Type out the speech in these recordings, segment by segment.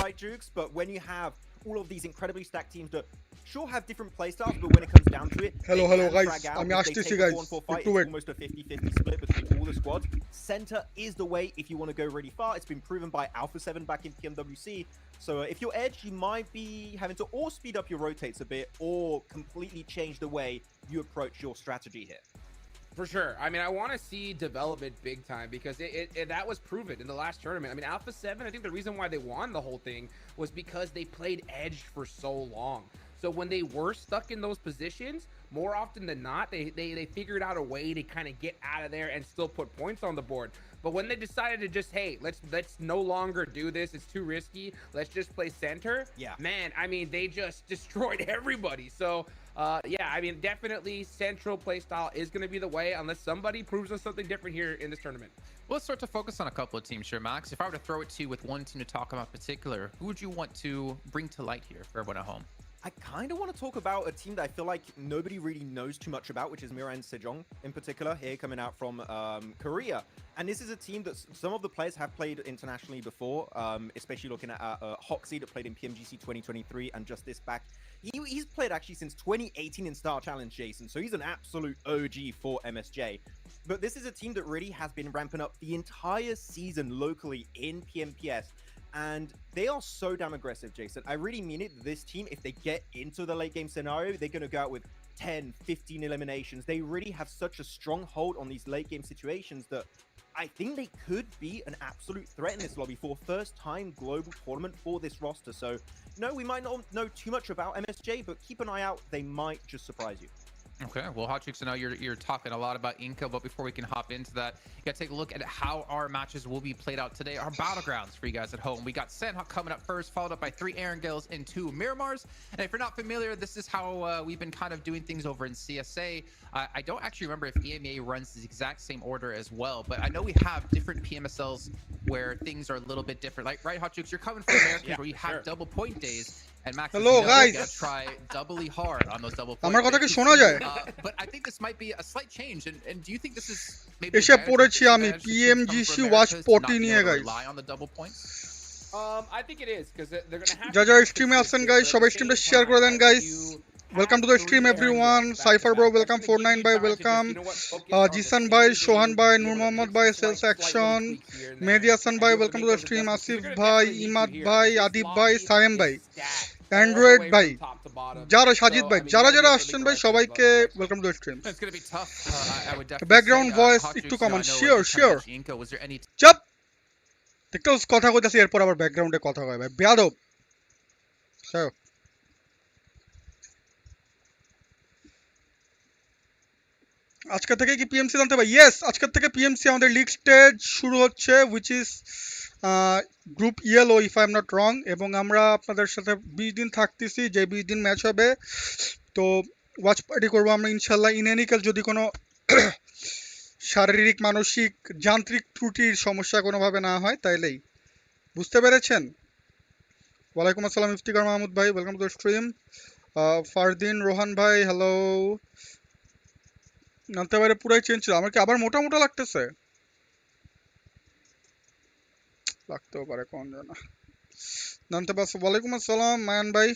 right, Jukes? But when you have all of these incredibly stacked teams that sure have different playstyles, but when it comes down to it, hello they can guys, frag out. আমি If they আসতেছি take a guys, 4-4 fight, একটু it's wait. almost a 50-50 split between all the squads. Center is the way if you want to go really far. It's been proven by Alpha 7 back in PMWC. So if you're Edge, you might be having to or speed up your rotates a bit or completely change the way you approach your strategy here. For sure. I mean, I want to see development big time because that was proven in the last tournament. I mean, Alpha 7, I think the reason why they won the whole thing was because they played Edge for so long. So when they were stuck in those positions, more often than not, they figured out a way to kind of get out of there and still put points on the board. But when they decided to just, hey, let's no longer do this, it's too risky, let's just play center. Yeah, man, I mean, they just destroyed everybody. So yeah, I mean, definitely central playstyle is going to be the way unless somebody proves us something different here in this tournament. Well, let's start to focus on a couple of teams here, Max. If I were to throw it to you with one team to talk about in particular, who would you want to bring to light here for everyone at home? I kind of want to talk about a team that I feel like nobody really knows too much about, which is Miran Sejong in particular, here coming out from Korea. And this is a team that some of the players have played internationally before, especially looking at Hoxie that played in PMGC 2023 and just this back. He's played actually since 2018 in Star Challenge, Jason, so he's an absolute OG for MSJ. But this is a team that really has been ramping up the entire season locally in PMPS. And they are so damn aggressive, Jason. I really mean it. This team, if they get into the late game scenario, they're going to go out with 10, 15 eliminations. They really have such a strong hold on these late game situations that I think they could be an absolute threat in this lobby for first time global tournament for this roster. So, no, we might not know too much about MSJ, but keep an eye out. They might just surprise you. Okay, well, Hot Chicks, I know you're talking a lot about Inca, but before we can hop into that, you got to take a look at how our matches will be played out today, our battlegrounds for you guys at home. We got Sanhok coming up first, followed up by 3 Erangels and 2 Miramars. And if you're not familiar, this is how we've been kind of doing things over in CSA. I don't actually remember if EMEA runs the exact same order as well, but I know we have different PMSLs where things are a little bit different. Like, right, Hot Chicks, you're coming from America where you have double point days. And Max, hello guys, gonna try doubly hard on those double points. আমার কথা কি শোনা যায়? But I think this might be a slight change. And do you think this is maybe এসে পড়েছি আমি PMGC watch 40 নিয়ে guys. rely on the double points? I think it is because they're going to have যারা স্ট্রিমে আছেন guys, সবাই স্ট্রিমটা share করে দেন guys. Welcome to the stream everyone. Cypher bro, welcome. 49 bhai, welcome. Jisan bhai, Shohan bhai, Nur Mohammad bhai, Sales Action, Mehdi Hassan bhai, welcome to the stream. Asif bhai, Imad bhai, Adib bhai, Saim bhai, Android bhai, যারা সাজিদ ভাই, যারা আসছেন ভাই সবাইকে welcome to the stream. It's going to be tough. I would definitely background voice একটু কমান, sure was there any চাপ দেখতে কথা কইতাছি এরপর আবার ব্যাকগ্রাউন্ডে কথা কয় ভাই বেয়াদব। চলো আজকে থেকে কি পিএমসি জানতে ভাই? ইয়েস, আজকে থেকে পিএমসি আমাদের লিগ স্টেজ শুরু হচ্ছে, which is group yellow if I am not wrong. এবং আমরা আপনাদের সাথে 20 দিন থাকতেছি, যে 20 দিন ম্যাচ হবে। তো ওয়াচ পার্টি করবো আমরা ইনশাল্লাহ। ইন এনি কেস যদি কোনো শারীরিক মানসিক যান্ত্রিক ত্রুটির সমস্যা কোনোভাবে না হয় তাইলেই, বুঝতে পেরেছেন? ওয়ালাইকুম আসসালাম ইফতিকার মাহমুদ ভাই, welcome to the stream. Fardin Rohan ভাই, হ্যালো। জানতে পারে পুরাই চেঞ্জ ছিল, আমার কি আবার মোটা মোটা লাগতেছে? লাগতেও পারে, কোন জানা। জানতে পারছো? ওয়ালাইকুম আসসালাম মায়ান ভাই।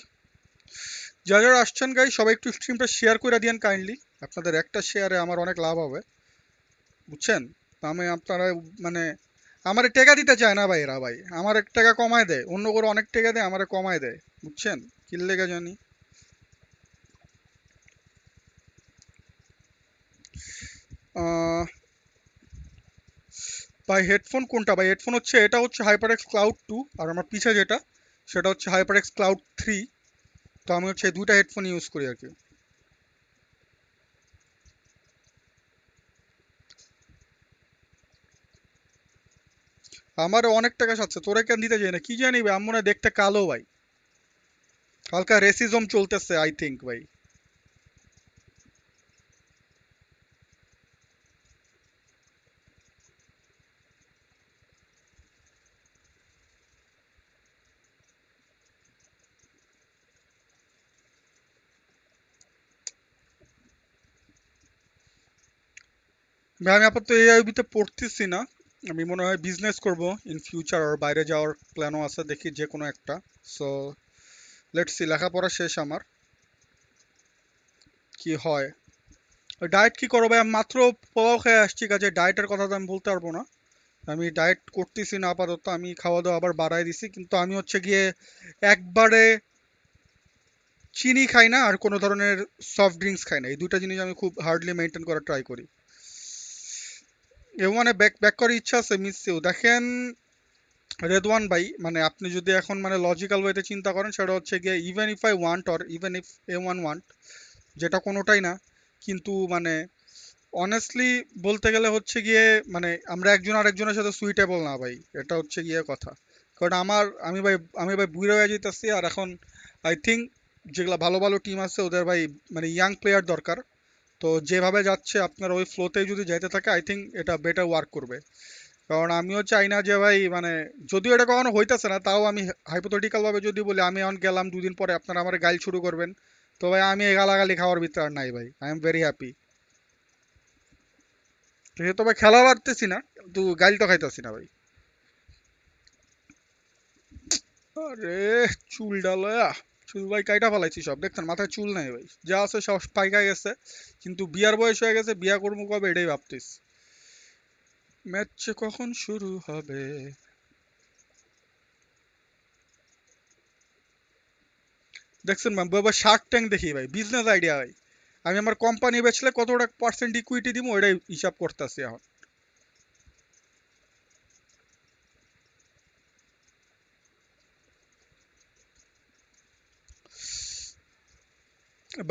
যারা আসছেন গাই সবাই একটু স্ট্রিমটা শেয়ার করে দিয়েন কাইন্ডলি। আপনাদের একটা শেয়ারে আমার অনেক লাভ হবে, বুঝছেন? আমি আপনারা মানে আমার টাকা দিতে চায় না ভাই, এরা ভাই আমার 1 টাকা কমায় দেয়, অন্য করে অনেক টাকা দেয়, আমারে কমায় দেয়, বুঝছেন কি লেগে জানি। ভাই হেডফোন কোনটা ভাই? হেডফোন হচ্ছে এটা হচ্ছে HyperX Cloud 2, আর আমার পিছে যেটা সেটা হচ্ছে HyperX Cloud 3। তো আমি হচ্ছে 2টা হেডফোন ইউজ করি আর কি। আমার অনেক টাকা সাথে তোরে কেন দিতে চাই না কি জানি ভাই, আমি মনে হয় দেখতে কালো ভাই, হালকা রেসিজম চলতেছে আই থিঙ্ক ভাই। ভাই আমি আপাতত এআইবিতে পড়তেছি না, আমি মনে হয় বিজনেস করব ইন ফিউচার, আর বাইরে যাওয়ার প্ল্যানও আছে, দেখি যে কোনো একটা। সো লেটস সি, লেখাপড়া শেষ আমার, কি হয়। ডায়েট কি করবো ভাই, আমি মাত্র পোলাও খেয়ে আসছি, কাজে ডায়েটের কথা তো আমি বলতে পারবো না। আমি ডায়েট করতেছি না আপাতত, আমি খাওয়া দাওয়া আবার বাড়াই দিছি, কিন্তু আমি হচ্ছে গিয়ে একবারে চিনি খাই না আর কোনো ধরনের সফট ড্রিঙ্কস খাই না, এই দুটা জিনিস আমি খুব হার্ডলি মেনটেন করার ট্রাই করি। এবং মানে ব্যাক ব্যাক করার ইচ্ছা আছে, মিস ইউ। দেখেন রেদওয়ান ভাই, মানে আপনি যদি এখন মানে লজিক্যাল ওয়েতে চিন্তা করেন, সেটা হচ্ছে গিয়ে even if I want or even if A want, যেটা কোনোটাই না, কিন্তু মানে অনেস্টলি বলতে গেলে হচ্ছে গিয়ে মানে আমরা একজন আরেকজনের সাথে সুইটেবল না ভাই, এটা হচ্ছে গিয়ে কথা। কারণ আমি ভাই বুড়ো হয়ে যেতেছি, আর এখন আই থিঙ্ক যেগুলো ভালো ভালো টিম আছে ওদের ভাই মানে ইয়াং প্লেয়ার দরকার। তো যেভাবে যাচ্ছে আপনার ওই ফ্লোতেই যদি যাইতে থাকে, আই থিঙ্ক এটা বেটার ওয়ার্ক করবে। কারণ আমিও চাই না যে ভাই মানে, যদিও এটা কখনো হইতেছে না, তাও আমি হাইপোথেটিক্যাল ভাবে যদি বলি আমি এখন গেলাম, দুদিন পরে আপনারা আমার গাইল শুরু করবেন, তো ভাই আমি এই গালাগালি খাওয়ার ভিতরে আর নাই ভাই, আই এম ভেরি হ্যাপি। যেহেতু ভাই খেলা পারতেছি না, কিন্তু গাইল তো খাইতেছি না ভাই। আরে চুল ডালয়া, চুল ভাই কাইটা ফেলাইছি সব, দেখছেন মাথায় চুল নাই ভাই, যা আছে সব পাইকা গেছে। কিন্তু বিয়ার বয়স হয়ে গেছে, বিয়া করবো কবে এটাই ভাবতেছি। ম্যাচ কখন শুরু হবে? দেখছেন বাবা, শার্ক ট্যাঙ্ক দেখি ভাই, বিজনেস আইডিয়া ভাই। আমি আমার কোম্পানি বেচলে কতটা পার্সেন্ট ইকুইটি দিব, ওইটাই হিসাব করতেছি এখন।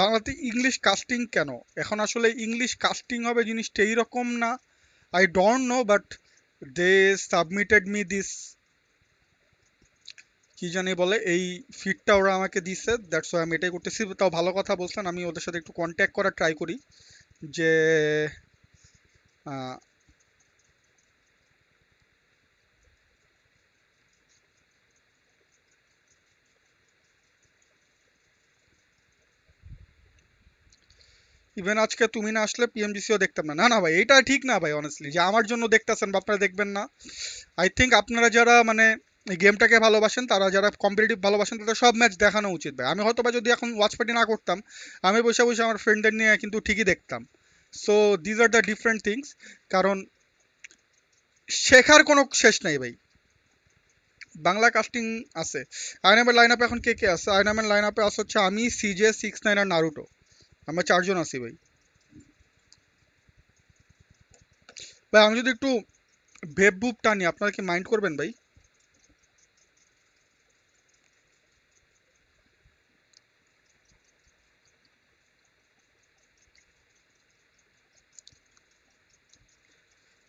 বাংলাতে ইংলিশ কাস্টিং কেন? এখন আসলে ইংলিশ কাস্টিং হবে জিনিসটা এইরকম না, I don't know, but they submitted me this, কি জানি বলে, এই ফিডটা ওরা আমাকে দিছে, দ্যাটস ওয়াই আমি এটাই করতেছি। তাও ভালো কথা বলছেন, আমি ওদের সাথে একটু কন্ট্যাক্ট করার ট্রাই করি, যে ইভেন আজকে তুমি না আসলে পিএমজিসিও দেখতাম না। না না ভাই, এটা ঠিক না ভাই, অনেস্টলি যে আমার জন্য দেখতেছেন বা আপনারা দেখবেন না। আই থিঙ্ক আপনারা যারা মানে এই গেমটাকে ভালোবাসেন, তারা যারা কম্পিটিটিভ ভালোবাসেন, তাদের সব ম্যাচ দেখানো উচিত ভাই। আমি হয়তো বা যদি এখন ওয়াচ পার্টি না করতাম, আমি বসে বসে আমার ফ্রেন্ডদের নিয়ে কিন্তু ঠিকই দেখতাম। So these are the different things. কারণ শেখার কোনো শেষ নাই ভাই। বাংলা কাস্টিং আছে। আয়নামের লাইন আপে এখন কে কে আছে? আয়নামের লাইন আপে আছে হচ্ছে আমি, CJ, 6ix9ine আর নারুটো। আমরা চারজন আছি ভাই। ভাই আমি যদি একটু ভেব বুব টানি, আপনারা কি মাইন্ড করবেন ভাই?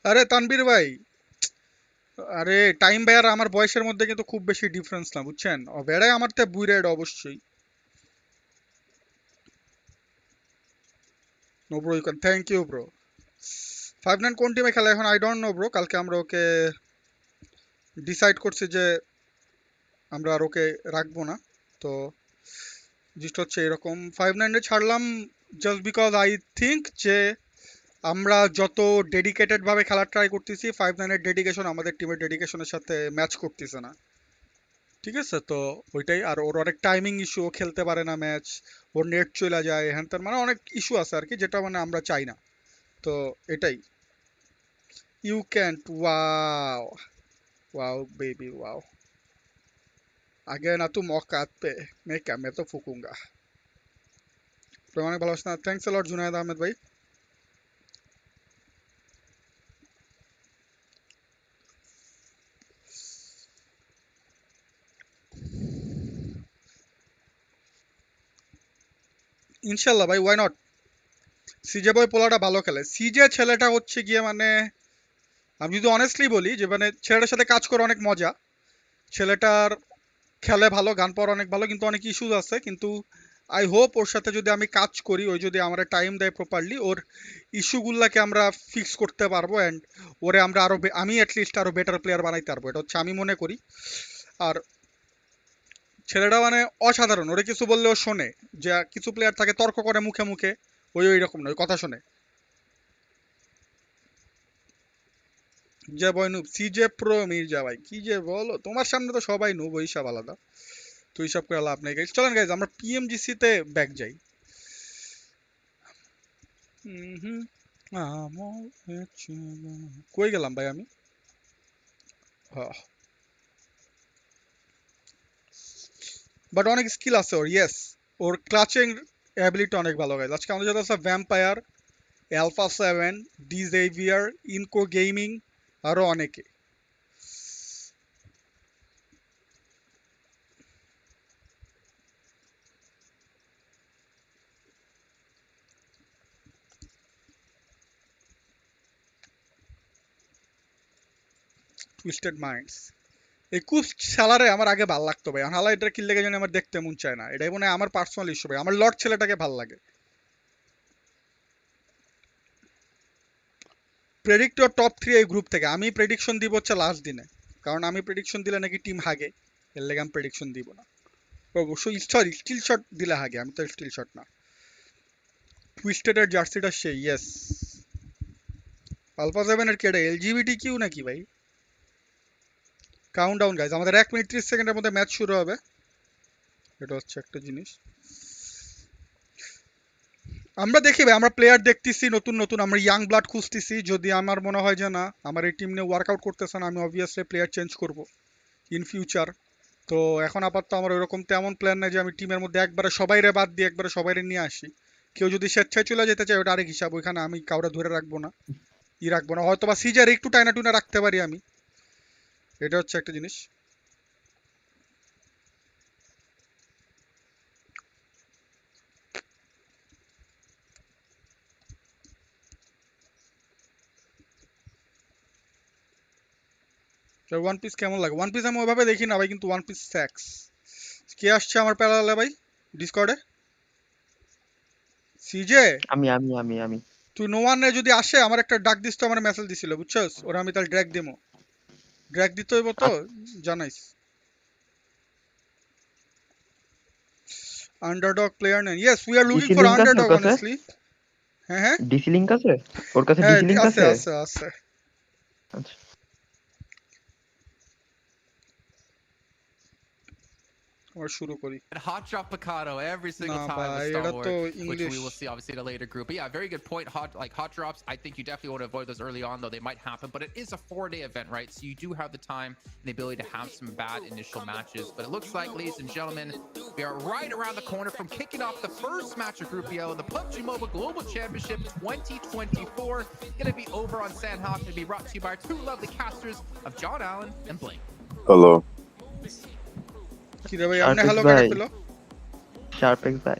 আরে তানবীর ভাই, আরে টাইম ভাই আর আমার বয়সের মধ্যে কিন্তু খুব বেশি ডিফারেন্স না, বুঝছেন? ও বেড়ায় আমার তে বুইরা, এটা অবশ্যই। No bro, you can, thank you bro. 5-9 কোন টিমে খেলে এখন আই ডোন্ট নো ব্রো, কালকে আমরা ওকে ডিসাইড করছি যে আমরা আর ওকে রাখবো না। তো জিনিসটা হচ্ছে এরকম, 5-9 ছাড়লাম জাস্ট বিকজ আই থিঙ্ক যে আমরা যত ডেডিকেটেড ভাবে খেলা ট্রাই করতেছি, 5-9 ডেডিকেশন আমাদের টিমের ডেডিকেশনের সাথে ম্যাচ করতেছে না। ঠিক আছে, তো ওইটাই। আর ওর অনেক টাইমিং ইস্যু, ও খেলতে পারে না ম্যাচ, ওর নেট চলে যায়, হ্যান ত্যান, মানে অনেক ইস্যু আছে আর কি, যেটা মানে আমরা চাই না। তো এটাই। You can't, wow, wow baby wow, আগে না তুম औकात पे मैं क्या, मैं तो फूकूंगा। অনেক ভালোবাসা, থ্যাংকস এ লট জুনায়েদ আহমেদ ভাই। ইনশাল্লাহ ভাই, ওয়াই নট। সিজে বয় পোলাটা ভালো খেলে, সিজে ছেলেটা হচ্ছে গিয়ে মানে, আমি যদি অনেস্টলি বলি যে মানে ছেলেটার সাথে কাজ করে অনেক মজা। ছেলেটার খেলে ভালো, গান পাওয়ার অনেক ভালো, কিন্তু অনেক ইস্যুজ আছে। কিন্তু আই হোপ ওর সাথে যদি আমি কাজ করি, ওই যদি আমার টাইম দেয় প্রপারলি, ওর ইস্যুগুলোকে আমরা ফিক্স করতে পারবো, অ্যান্ড ওরে আমরা আরো আমি অ্যাটলিস্ট আরো বেটার প্লেয়ার বানাইতে পারবো, এটা হচ্ছে আমি মনে করি। আর ছেলেটা মানে অসাধারণ, ওরে কিছু বললেও শোনে। যে কিছু প্লেয়ার থাকে তর্ক করে মুখে মুখে, ওই ওই রকম নয়, কথা শোনে। যে বয় নুব সিজে প্রো মির্জা ভাই কি যে বলো, তোমার সামনে তো সবাই নুব, হিসাব আলাদা, তো হিসাব করে লাভ নেই গাইস। চলেন গাইস আমরা পিএমজিসি তে ব্যাক যাই। কই গেলাম ভাই আমি? বাট অনেক স্কিল আছে ওর, ইয়েস, ওর ক্লাচিং অ্যাবিলিটি অনেক ভালো গাইস। আজকে আমাদের সাথে আছে vampire, alpha 7, D Xavier, ইনকো gaming, আরো অনেকে। টুইস্টেড মাইন্ডস, এই কুস শালারে আমার আগে ভাল লাগতো ভাই, হালা এটা কিল লেগে যেন আমার দেখতে মন চায় না, এটাই মনে হয় আমার পার্সোনাল ইস্যু ভাই, আমার লর্ড ছেলেটাকে ভাল লাগে। প্রেডিক্ট টপ 3 এই গ্রুপ থেকে, আমি প্রেডিকশন দিব হচ্ছে লাস্ট দিনে, কারণ আমি প্রেডিকশন দিলে নাকি টিম হাগে, এর লেগে আমি প্রেডিকশন দিব না। অবশ্যই সরি স্টিল শট দিলে হাগে, আমি তো স্টিল শট না। টুইস্টেডের জার্সিটা সেই, ইয়েস। আলফা 7 এর কেডা এলজিবিটি কিউ নাকি ভাই? কাউন্টডাউন গাইজ, আমাদের 1 মিনিট 30 সেকেন্ডের মধ্যে ম্যাচ শুরু হবে, এটা হচ্ছে একটা জিনিস। আমরা দেখি ভাই, আমরা প্লেয়ার দেখতেছি নতুন নতুন, আমরা ইয়াং ব্লাড খুঁজতেছি, যদি আমার মনে হয় যে না আমার এই টিম নিয়ে ওয়ার্কআউট করতেছে না, আমি অবভিয়াসলি প্লেয়ার চেঞ্জ করব ইন ফিউচার। তো এখন আপাতত আমার ওইরকম তেমন প্ল্যান নাই যে আমি টিমের মধ্যে একবারে সবাইরে বাদ দিয়ে একবারে সবাইরে নিয়ে আসি। কেউ যদি স্বেচ্ছায় চলে যেতে চায় ওটা আরেক হিসাব, ওইখানে আমি কাউরে ধরে রাখবো না, রাখবো না, হয়তো বা সিজার একটু টাইনা টুনা রাখতে পারি আমি, এটা হচ্ছে একটা জিনিস। ওয়ান পিস কেমন লাগে? ওয়ান পিস আমি ওইভাবে দেখি না ভাই, কিন্তু ওয়ান পিস ফ্যাক্স। কে আসছে আমার প্যারালে ভাই ডিসকর্ডে? সিজে, আমি তুই নো ওয়ান যদি আসে আমার একটা ডাক দিস, তো আমার মেসেজ দিছিল বুঝছস, ওরা আমি তাহলে ড্র্যাগ দিমো, ড্র্যাগ দিতে হইব তো জানাইস। আন্ডারডগ প্লেয়ার নেন, yes we are looking DC for link আছে ওর আন্ডারডগ কাছে? অনেস্টলি। হ্যাঁ হ্যাঁ ডিসি লিংক আছে ওর কাছে? হ্যাঁ ডিসি লিংক আছে আছে? আছে আছে। আচ্ছা। আমরা শুরু করি। Hot drop Picado every single না time with ভাই Star এটা তো Wars, which English. we will see obviously in a later group. But yeah, very good point. Hot drops. I think you definitely want to avoid those early on, though they might happen. But it is a 4-day event, right? So you do have the time and the ability to have some bad initial matches. But it looks like, ladies and gentlemen, we are right around the corner from kicking off the first match of Group EL in the PUBG Mobile Global Championship 2024. Going to be over on Sanhok and be brought to you by our two lovely casters of John Allen and Blake. Hello. কি রে ভাই আপনি hello ভাই, কেন পেলো? শার্পেক্স ভাই।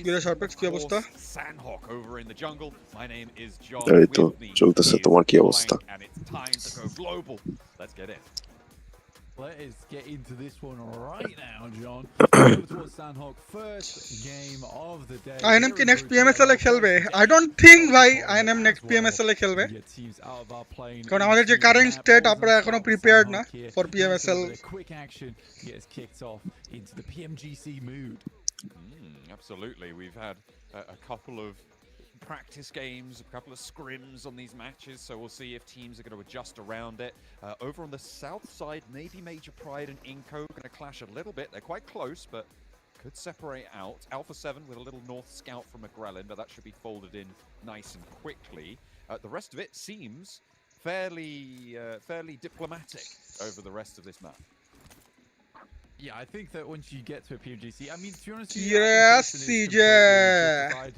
কি রে শার্পেক্স কি অবস্থা? Sanhok over in the jungle. My name is John. এই তো With me চলতেছে, is তোমার কি অবস্থা? Blank, and it's time to go global. Let's get in. Let us get into this one right now, John. Over towards Sanhok, first game of the day. INM কি next PMSL এ খেলবে? I don't think ভাই INM next PMSL এ খেলবে, কারণ আমাদের যে current state আমরা এখনো prepared না for PMSL. Quick action gets kicked off into the PMGC mood. Absolutely. We've had a couple of practice games, a couple of scrims on these matches, so we'll see if teams are going to adjust around it. Over on the south side, maybe Major Pride and Inco going to clash a little bit. They're quite close, but could separate out. Alpha 7 with a little north scout from McGrellin, but that should be folded in nice and quickly. The rest of it seems fairly diplomatic over the rest of this map. Yeah, I think that once you get to a PMGC, I mean, to be honest, Yes, CJ.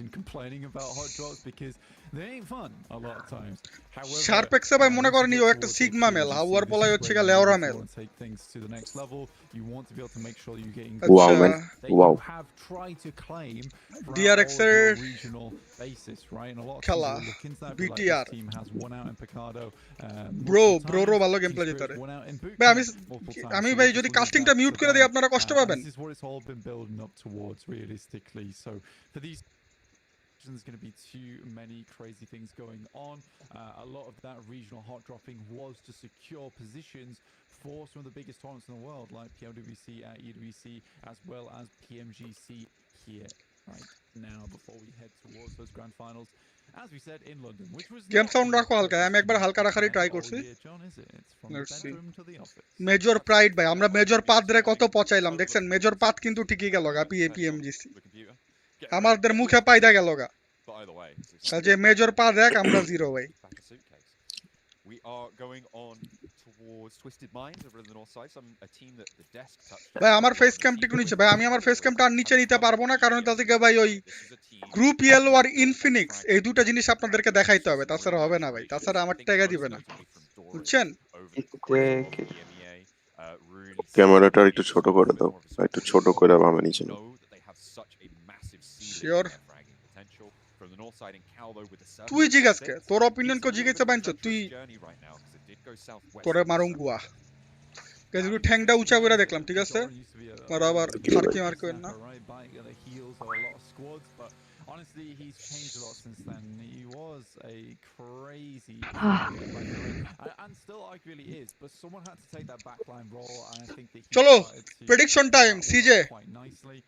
and complaining about hot drops because they ain't fun a lot of times. However, শার্পেক্সে ভাই মনে করেন ও একটা sigma mail, হাওয়ার পলাই হচ্ছে গা লেওরা mail. Take things to the next level. You want to be able to make sure you're getting Wow, man. that Wow. you have tried to claim DRX throughout all of your regional basis, right? And a lot of খেলা, people look into that, be like, BTR this team has one out in Picado, bro multiple ব্রোরো times. ভালো He's game play scraped যেতে রে one out in boot ভাই। camp multiple times, আমি so ভাই we যদি just leave কাস্টিংটা that mute to করে them. দিই আপনারা কষ্ট পাবেন। This is what it's all been building up towards realistically. So for these, there's going to be too many crazy things going on. A lot of that regional hot dropping was to secure positions for some of the biggest tournaments in the world, like PMWC, EWC, as well as PMGC here. right now before we head towards those grand finals, as we said, in London, which was game not sound the রাখো হালকা, আমি একবার হালকা রাখারই try all করছি। year, John, is it? It's from the Let's see. bedroom to the office. Major pride ভাই, আমরা major পাদরে কত পচাইলাম দেখছেন, মেজর পাদ কিন্তু ঠিকই গেল গা পিএমজিসি, আমাদের মুখে পাইদা গেল গা, যে মেজর পাদ এক আমরা জিরো ভাই। We are going on towards Twisted Minds over in the north side. A team that the desk touched. ভাই আমার ফেস ক্যামটা একটু নিচে ভাই, আমি আমার ফেস ক্যামটা আর নিচে নিতে পারবো না, কারণ তাতে ভাই ওই গ্রুপ ইয়েলো আর ইনফিনিক্স এই দুটো জিনিস আপনাদেরকে দেখাইতে হবে, তাছাড়া হবে না ভাই, তাছাড়া আমার টাকা দিবে না, বুঝছেন? ক্যামেরাটা একটু ছোট করে দাও, একটু ছোট করে বামে নিচে নাও। শিওর। তুই জিজ্ঞাসকে তোর অপিনিয়ন কেউ জিজ্ঞাসা বানছো, তুই তোরে মারুং গুয়া কেজু ঠ্যাংটা উঁচা করে দেখলাম, ঠিক আছে? আর আবার ফারকি মার করেন না। Honestly, he's changed a lot since then. He was a crazy and still arguably is, but someone had to take that backline role, and I think that he চলো started to প্রেডিকশন টাইম, সিজে quite nicely.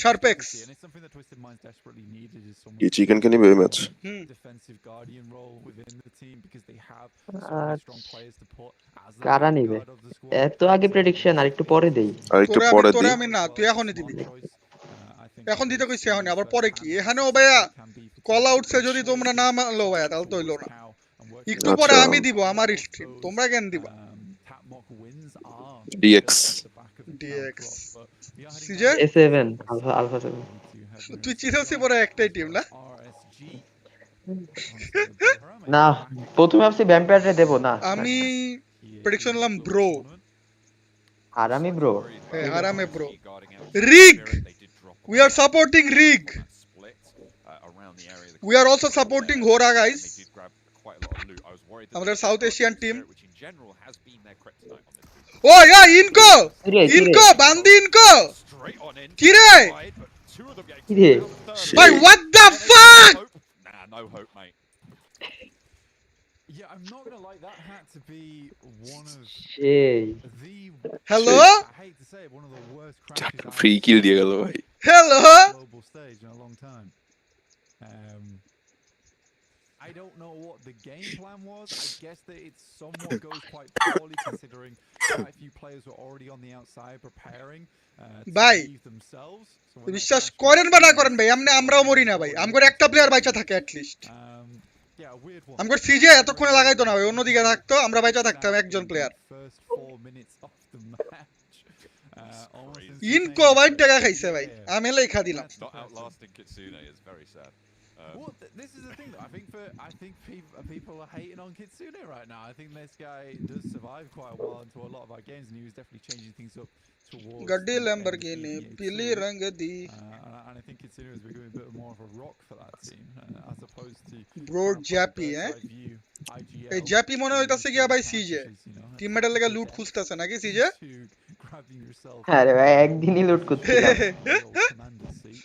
Sharpex. And it's something that Twisted Minds desperately needed is someone ये chicken के नहीं baby match. defensive guardian role within the team because they have so আর many strong players to put as the কারা lead নিবে? guard of the squad. এত আগে prediction আর একটু পরে দেই। আর একটু পরে তোরে দিই। আমি না, তুই এখনই দিবি, I think এখন দিতে কইছি এখনই, আবার পরে কি? এখানেও ভাইয়া কল আউটসে যদি তোমরা না মানলো ভাইয়া তাহলে তো হইলো না, একটু পরে আচ্ছা। আমি দিব আমার স্ট্রিম, তোমরা কেন দিবা? DX ডিএক্স সিজে A7 আলফা আলফা 7 তুই চিনোসি পরে একটাই টিম না? না প্রথমে ভাবছি ভ্যাম্পায়ারে দেব না, আমি প্রেডিকশন নিলাম ব্রো, আর আমি ব্রো হ্যাঁ আরামে ব্রো। রিগ, we are supporting রিগ, we are also supporting হোরা গাইস, আমাদের south Asian team. Oh yeah ইনকো ইনকো বান্দি ইনকো কি রে কি রে ভাই, what the fuck? Nah, no hope, mate. Yeah, I'm not gonna like that hat to be one of সেই the hello I hate to say it, one of the worst crashes I've free kill দিয়ে গেল ভাই। Hello, seen on the global stage in a long time. I don't know what the game plan was. I guess that it somewhat goes quite poorly considering quite a few players were already on the outside preparing to ভাই leave themselves. So when that বিশ্বাস crash করেন was বা না happening, করেন ভাই, আমনে আমরাও মরি না ভাই, আমগর একটা প্লেয়ার বাইচা থাকে at least. yeah, a weird one. আমগর সিজে এতক্ষণে লাগাইতো না ভাই, অন্যদিকে থাকতো, আমরা বাইচা থাকতাম একজন player. First 4 minutes of the match. Almost ইনকো ভাই টাকা খাইছে ভাই, আমি লেখা দিলাম। Not outlasting Kitsune is very sad. Well, this is the thing though. I think people are hating on Kitsune right now. I think this guy does survive quite well into a lot of our games, and he was definitely changing things up towards ਗੱਡੀ the end of Lamborghini BBA ਪੀਲੀ 2. ਰੰਗ ਦੀ, And I think Kitsune is becoming a bit more of a rock for that team, as opposed to bro জ্যাপি হ্যাঁ, bird's eye view IGL, এই জ্যাপি মনে হইতাছে গিয়া ভাই catches, সিজে you know, টিমমেটের লাগা লুট খুঁজতেছে নাকি সিজে? to grabbing yourself আরে ভাই একদিনই লুট করছিলাম। the old commander seat.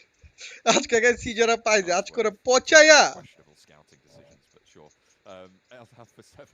আজকে গাইস সিজেরা পাইছে আজ করে পচায়া। Questionable scouting decisions, but sure. Alpha 7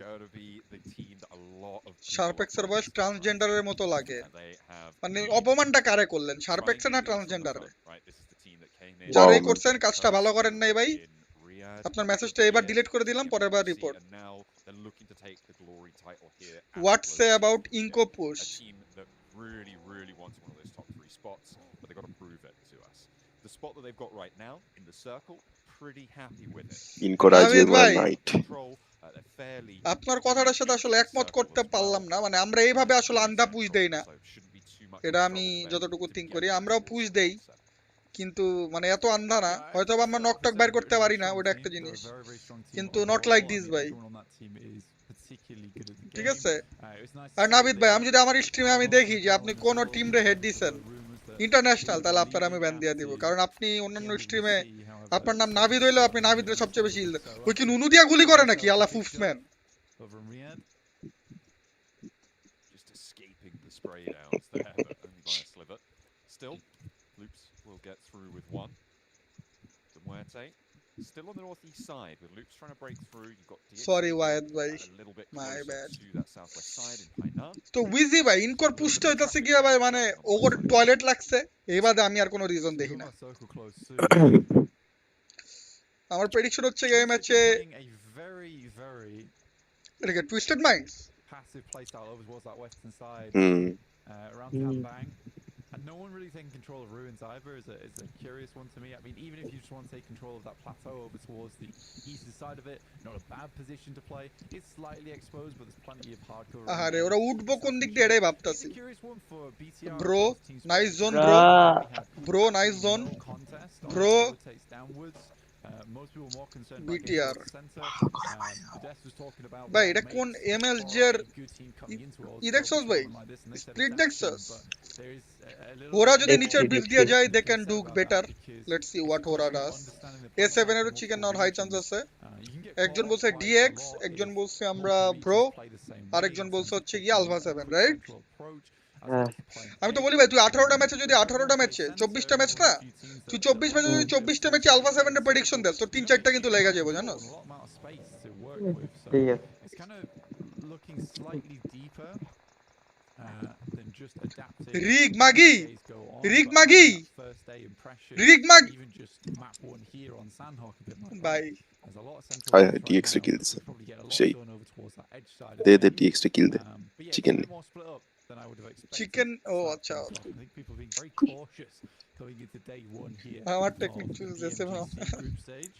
going to be the team that a lot of people শার্পেক্সের বয়স ট্রান্সজেন্ডারের মতো লাগে, they have মানে অপমানটা কারে করলেন, শার্পেক্সে না ট্রান্সজেন্ডারে? right, this is the team that came in যারাই Wow. করছেন কাজটা ভালো করেন নাই ভাই, in Riyadh. আপনার মেসেজটা এবার ডিলিট করে দিলাম, পরের বার report. And now they're looking to take the glory title here at What the say Global about Championship. Inco push? A team that really wants one of those top 3 spots, but they've got to prove it to us. The spot that they've got right now in the circle, pretty happy with it. ইনকোরাইজে নাভিদ ভাই, night. Control, they're fairly আপনার কথাটার সাথে আসলে একমত করতে পারলাম না, মানে আমরা এইভাবে আসলে আন্দা পুশ দেই না, so shouldn't be too much এটা of আমি trouble for them যতটুকু to থিঙ্ক get করি, to আমরাও the পুশ Global দেই, Championship. কিন্তু মানে এত আন্ধা না, হয়তো বা আমরা নকটক বাইর করতে পারি না, ওটা একটা জিনিস, কিন্তু নট লাইক দিস ভাই, ঠিক আছে? আর নাভিদ ভাই, আমি যদি আমার স্ট্রিমে আমি দেখি যে আপনি কোন টিমরে হেড দিছেন ইন্টারন্যাশনাল, তাহলে আপনার আমি ব্যান দিয়ে দিব, কারণ আপনি অন্যান্য স্ট্রিমে আপনার নাম নাভিদ হইলেও আপনি নাভিদরে সবচেয়ে বেশি ওই কি নুনু দিয়া গুলি করে নাকি আলা ফুফম্যান? Over in Riyadh. Just escaping the spray downs there, but only by a sliver. Still, Loops will get through with one. The Muerte still on the northeast side with Loops trying to break through. You've got DX Sorry, Wyatt bhai. a little bit My closer bad. to that southwest side in Pine Painan. তো উইজি ভাই ইনকোর পুষ্ট হইতাছে গিয়া ভাই মানে ওর toilet লাগছে এই বাদে আমি আর কোনো রিজন দেখি না Circle close soon. আমার প্রেডিকশন হচ্ছে এই ম্যাচে Playing a very এটাকে twisted minds passive playstyle over towards that western side, hmm around Kambang. And no one really taking control of Ruins either is a curious one to me. I mean, even if you just want to take control of that plateau over towards the eastern side of it, not a bad position to play. It's slightly exposed, but there's plenty of hardcore. আরে ওরা উঠবো কোন দিক দিয়ে এটাই It's ভাবতাছি a curious one for BTR. Bro nice zone Bruh. Bro bro nice zone No contest. Bro. Rotates downwards. Most people more concerned BTR. about getting to the center. Des was talking about ভাই what এটা কোন makes MLG for এর a good team coming into Worlds E Cup দেখছস ভাই tournament like this, and they said split it's that দেখছস team, but there is a little ওরা bit যদি more নিচের দেখছি, ব্রিজ দিয়ে দেখছি। যায় দে to can say do about better that because let's see it's what a ওরা question of does understanding the A7 players এরও from চিকেন multiple নেওয়ার হাই চান্স regions. আছে You can get একজন caught বলছে quite a dx lot একজন if বলছে আমরা multiple bro regions play the same way আরেকজন in বলছে terms of হচ্ছে কি taking Alpha a 7 quick right central approach as হ্যাঁ opposed to playing আমি তো edge. বলি ভাই তুই 18টা ম্যাচে যদি If 18টা everyone ম্যাচে plays 24টা center, ম্যাচ there's না only a few teams তুই that 24 ম্যাচে might যদি be 24টা able ম্যাচে to আলফা play 7 এর প্রেডিকশন দেস তো circles. 3-4টা কিন্তু লেগে যাবে And জানোস a lot amount of space to work with, so ঠিক আছে it's kind of looking slightly deeper than just adapting rig as মাগি the days go on, rig but মাগি having that first day impression, rig মাগ even just map one here on Sanhok, a bit like ভাই that. There's a lot of central হায় base হায় right ডিএক্সটা now. Kill দিছে We probably get a lot সেই done over towards that edge side of দে the দে map. ডিএক্সটা kill দে But yeah, it's a chicken bit more split up than I would have expected. Chicken ও to start আচ্ছা things off. I think people are being very cautious going into day one here আমার of technique the choose দেছে PMGC group stage.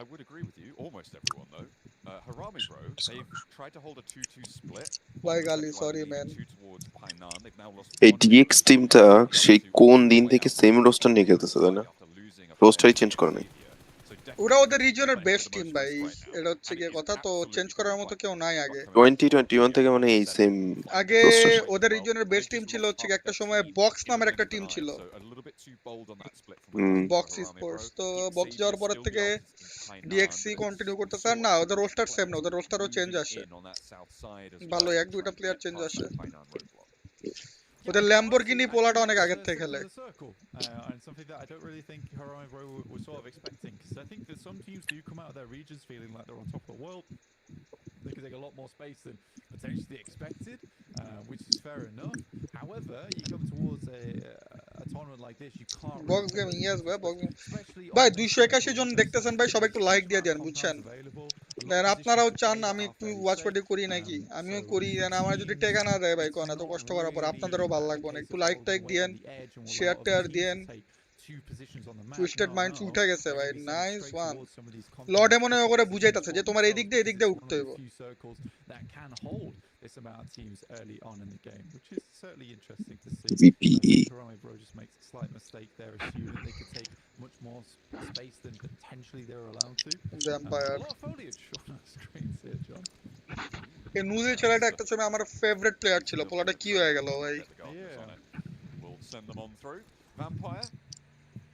I would agree with you, almost everyone though. Harami Bro, they've tried to hold a 2-2 split. ভাই On the গালি central sorry line, man leading 2 towards Painan. They've now lost এই one dx individual টিমটা player, so সেই down to কোন দিন way থেকে out same on roaster নিয়ে the খেলতেছে তাই না after losing a রোস্টারই player change to করে নাই Xavier. So ওরা definitely ওদের রিজনের playing for best the team most ভাই risk right now. এটা হচ্ছে And গিয়ে it is কথা তো চেঞ্জ absolutely করার going মতো quite কেউ নাই not আগে coming over to 2021 থেকে মানে এই সেম আগে রোস্টার ওদের রিজনের বেস্ট টিম ছিল হচ্ছে গিয়ে একটা সময় বক্স নামের একটা টিম ছিল বক্স স্পোর্টস তো বক্স যাওয়ার পরের থেকে ডিএক্সি কন্টিনিউ করতেছে আর না ওদের রোস্টার সেম না ওদের রোস্টারও চেঞ্জ আসে ভালো এক দুইটা প্লেয়ার চেঞ্জ আসে ওদের ল্যাম্বরগিনি পোলাটা অনেক আগের থেকে খেলে And something that I don't really think Harami Bro was sort of expecting, because I think that some teams do come out of their regions feeling like they're on top of the world. They can take a lot more space than potentially expected, which is fair enough. However, you come towards a tournament like this, you can't box really gaming yes ভাই box especially ভাই on 281 জন দেখতেছেন ভাই সবাই একটু like দিয়ে দেন বুঝছেন দেন আপনারাও চান আমি একটু ওয়াচ পার্টি করি নাকি আমিও করি দেন আমার যদি টেকা না দেয় ভাই কোন এত কষ্ট করার পর আপনাদেরও ভালো লাগবে না একটু লাইক টাইক দিয়েন শেয়ার টেয়ার দিয়েন টুইস্টেড মাইন্ডস উঠে গেছে ভাই নাইস ওয়ান লর্ডে মনে করে বুঝাইতাছে যে তোমার এই দিক দিয়ে উঠতে হইব this amount of teams early on in the game, which is certainly interesting to see. VPE Harami Bro just makes a slight mistake there, assuming they could take much more space than potentially they're allowed to. Vampire A lot of foliage on our screens here, John. এই নুজি ছেলেটা একটা সময় আমার favourite player ছিল পোলাটা কি হয়ে গেল ভাই We'll send them on through. Vampire,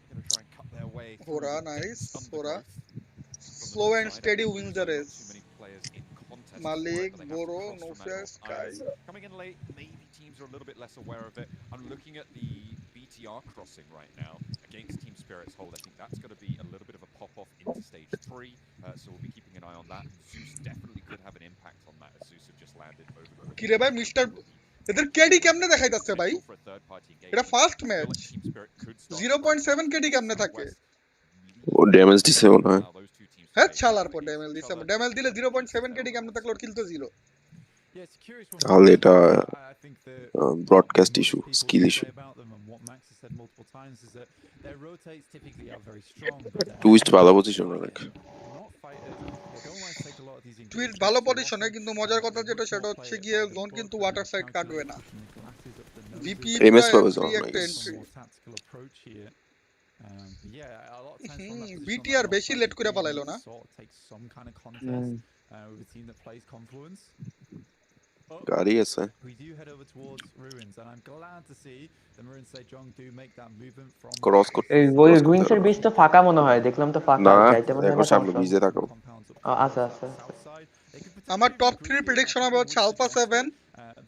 going to try and cut their way through Hora, the nice. dense Hora. undergrowth. Slow and steady wins the Not race. too many players in contest Malik, for it, but they have to Boro, cross from that Nofia, top Sky. island. Coming in late, maybe teams are a little bit less aware of it. I'm looking at the BTR crossing right now against Team Spirit's hold. I think that's going to be a little bit of a pop-off into stage 3, so we'll be keeping an eye on that. Zeus definitely could have an impact on that, as Zeus have just landed over the কি রে ভাই mister এদের KD কেমনে দেখাইতাছে ভাই এটা first match 0.7 KD কেমনে থাকে ও damage দিছে মনে হয় হ্যাঁ ছালার পর ড্যামেজ দিছে ড্যামেজ দিলে 0.7 কেডি কেমনে থাকলো ওর কিল তো zero Yeah, it's a curious one. তাহলে এটা I think the broadcast most issue people skill will issue say about them, and what Max has said multiple times is that their rotates typically are very strong, but they're twist ভালো position অনেক not fighters. They don't like to take a lot of these tweet engagements ভালো too পজিশনে often. কিন্তু মজার কথা They যেটা much সেটা more হচ্ছে play it গিয়ে by the জোন book, কিন্তু and ওয়াটার they're সাইড কাটবে calculating, না pushing the glasses up the noses. VP MS পুরো পাবে এন্ট্রি zone, একটা nice. Entry Some more tactical approach here. Yeah, a lot of times from that position on বিটি that R north বেশি side, late you করে do পালাইলো need না to sort of take some kind of contest with a team that plays Confluence. But গাড়ি আছে we do head over towards Ruins, and I'm glad to see the Marin Sejong do make that movement from cross করতে এই ওই রুইন্সের বীজ তো ফাঁকা মনে হয় দেখলাম তো ফাঁকা না যাইতে মনে হয় এখন না সামনে কনফার্ম ভিজে থাকো compounds up আচ্ছা towards আচ্ছা that আচ্ছা south side. They could আমার potentially top regroup 3 here. Prediction I হবে think হচ্ছে we would Alpha suggest 7 it.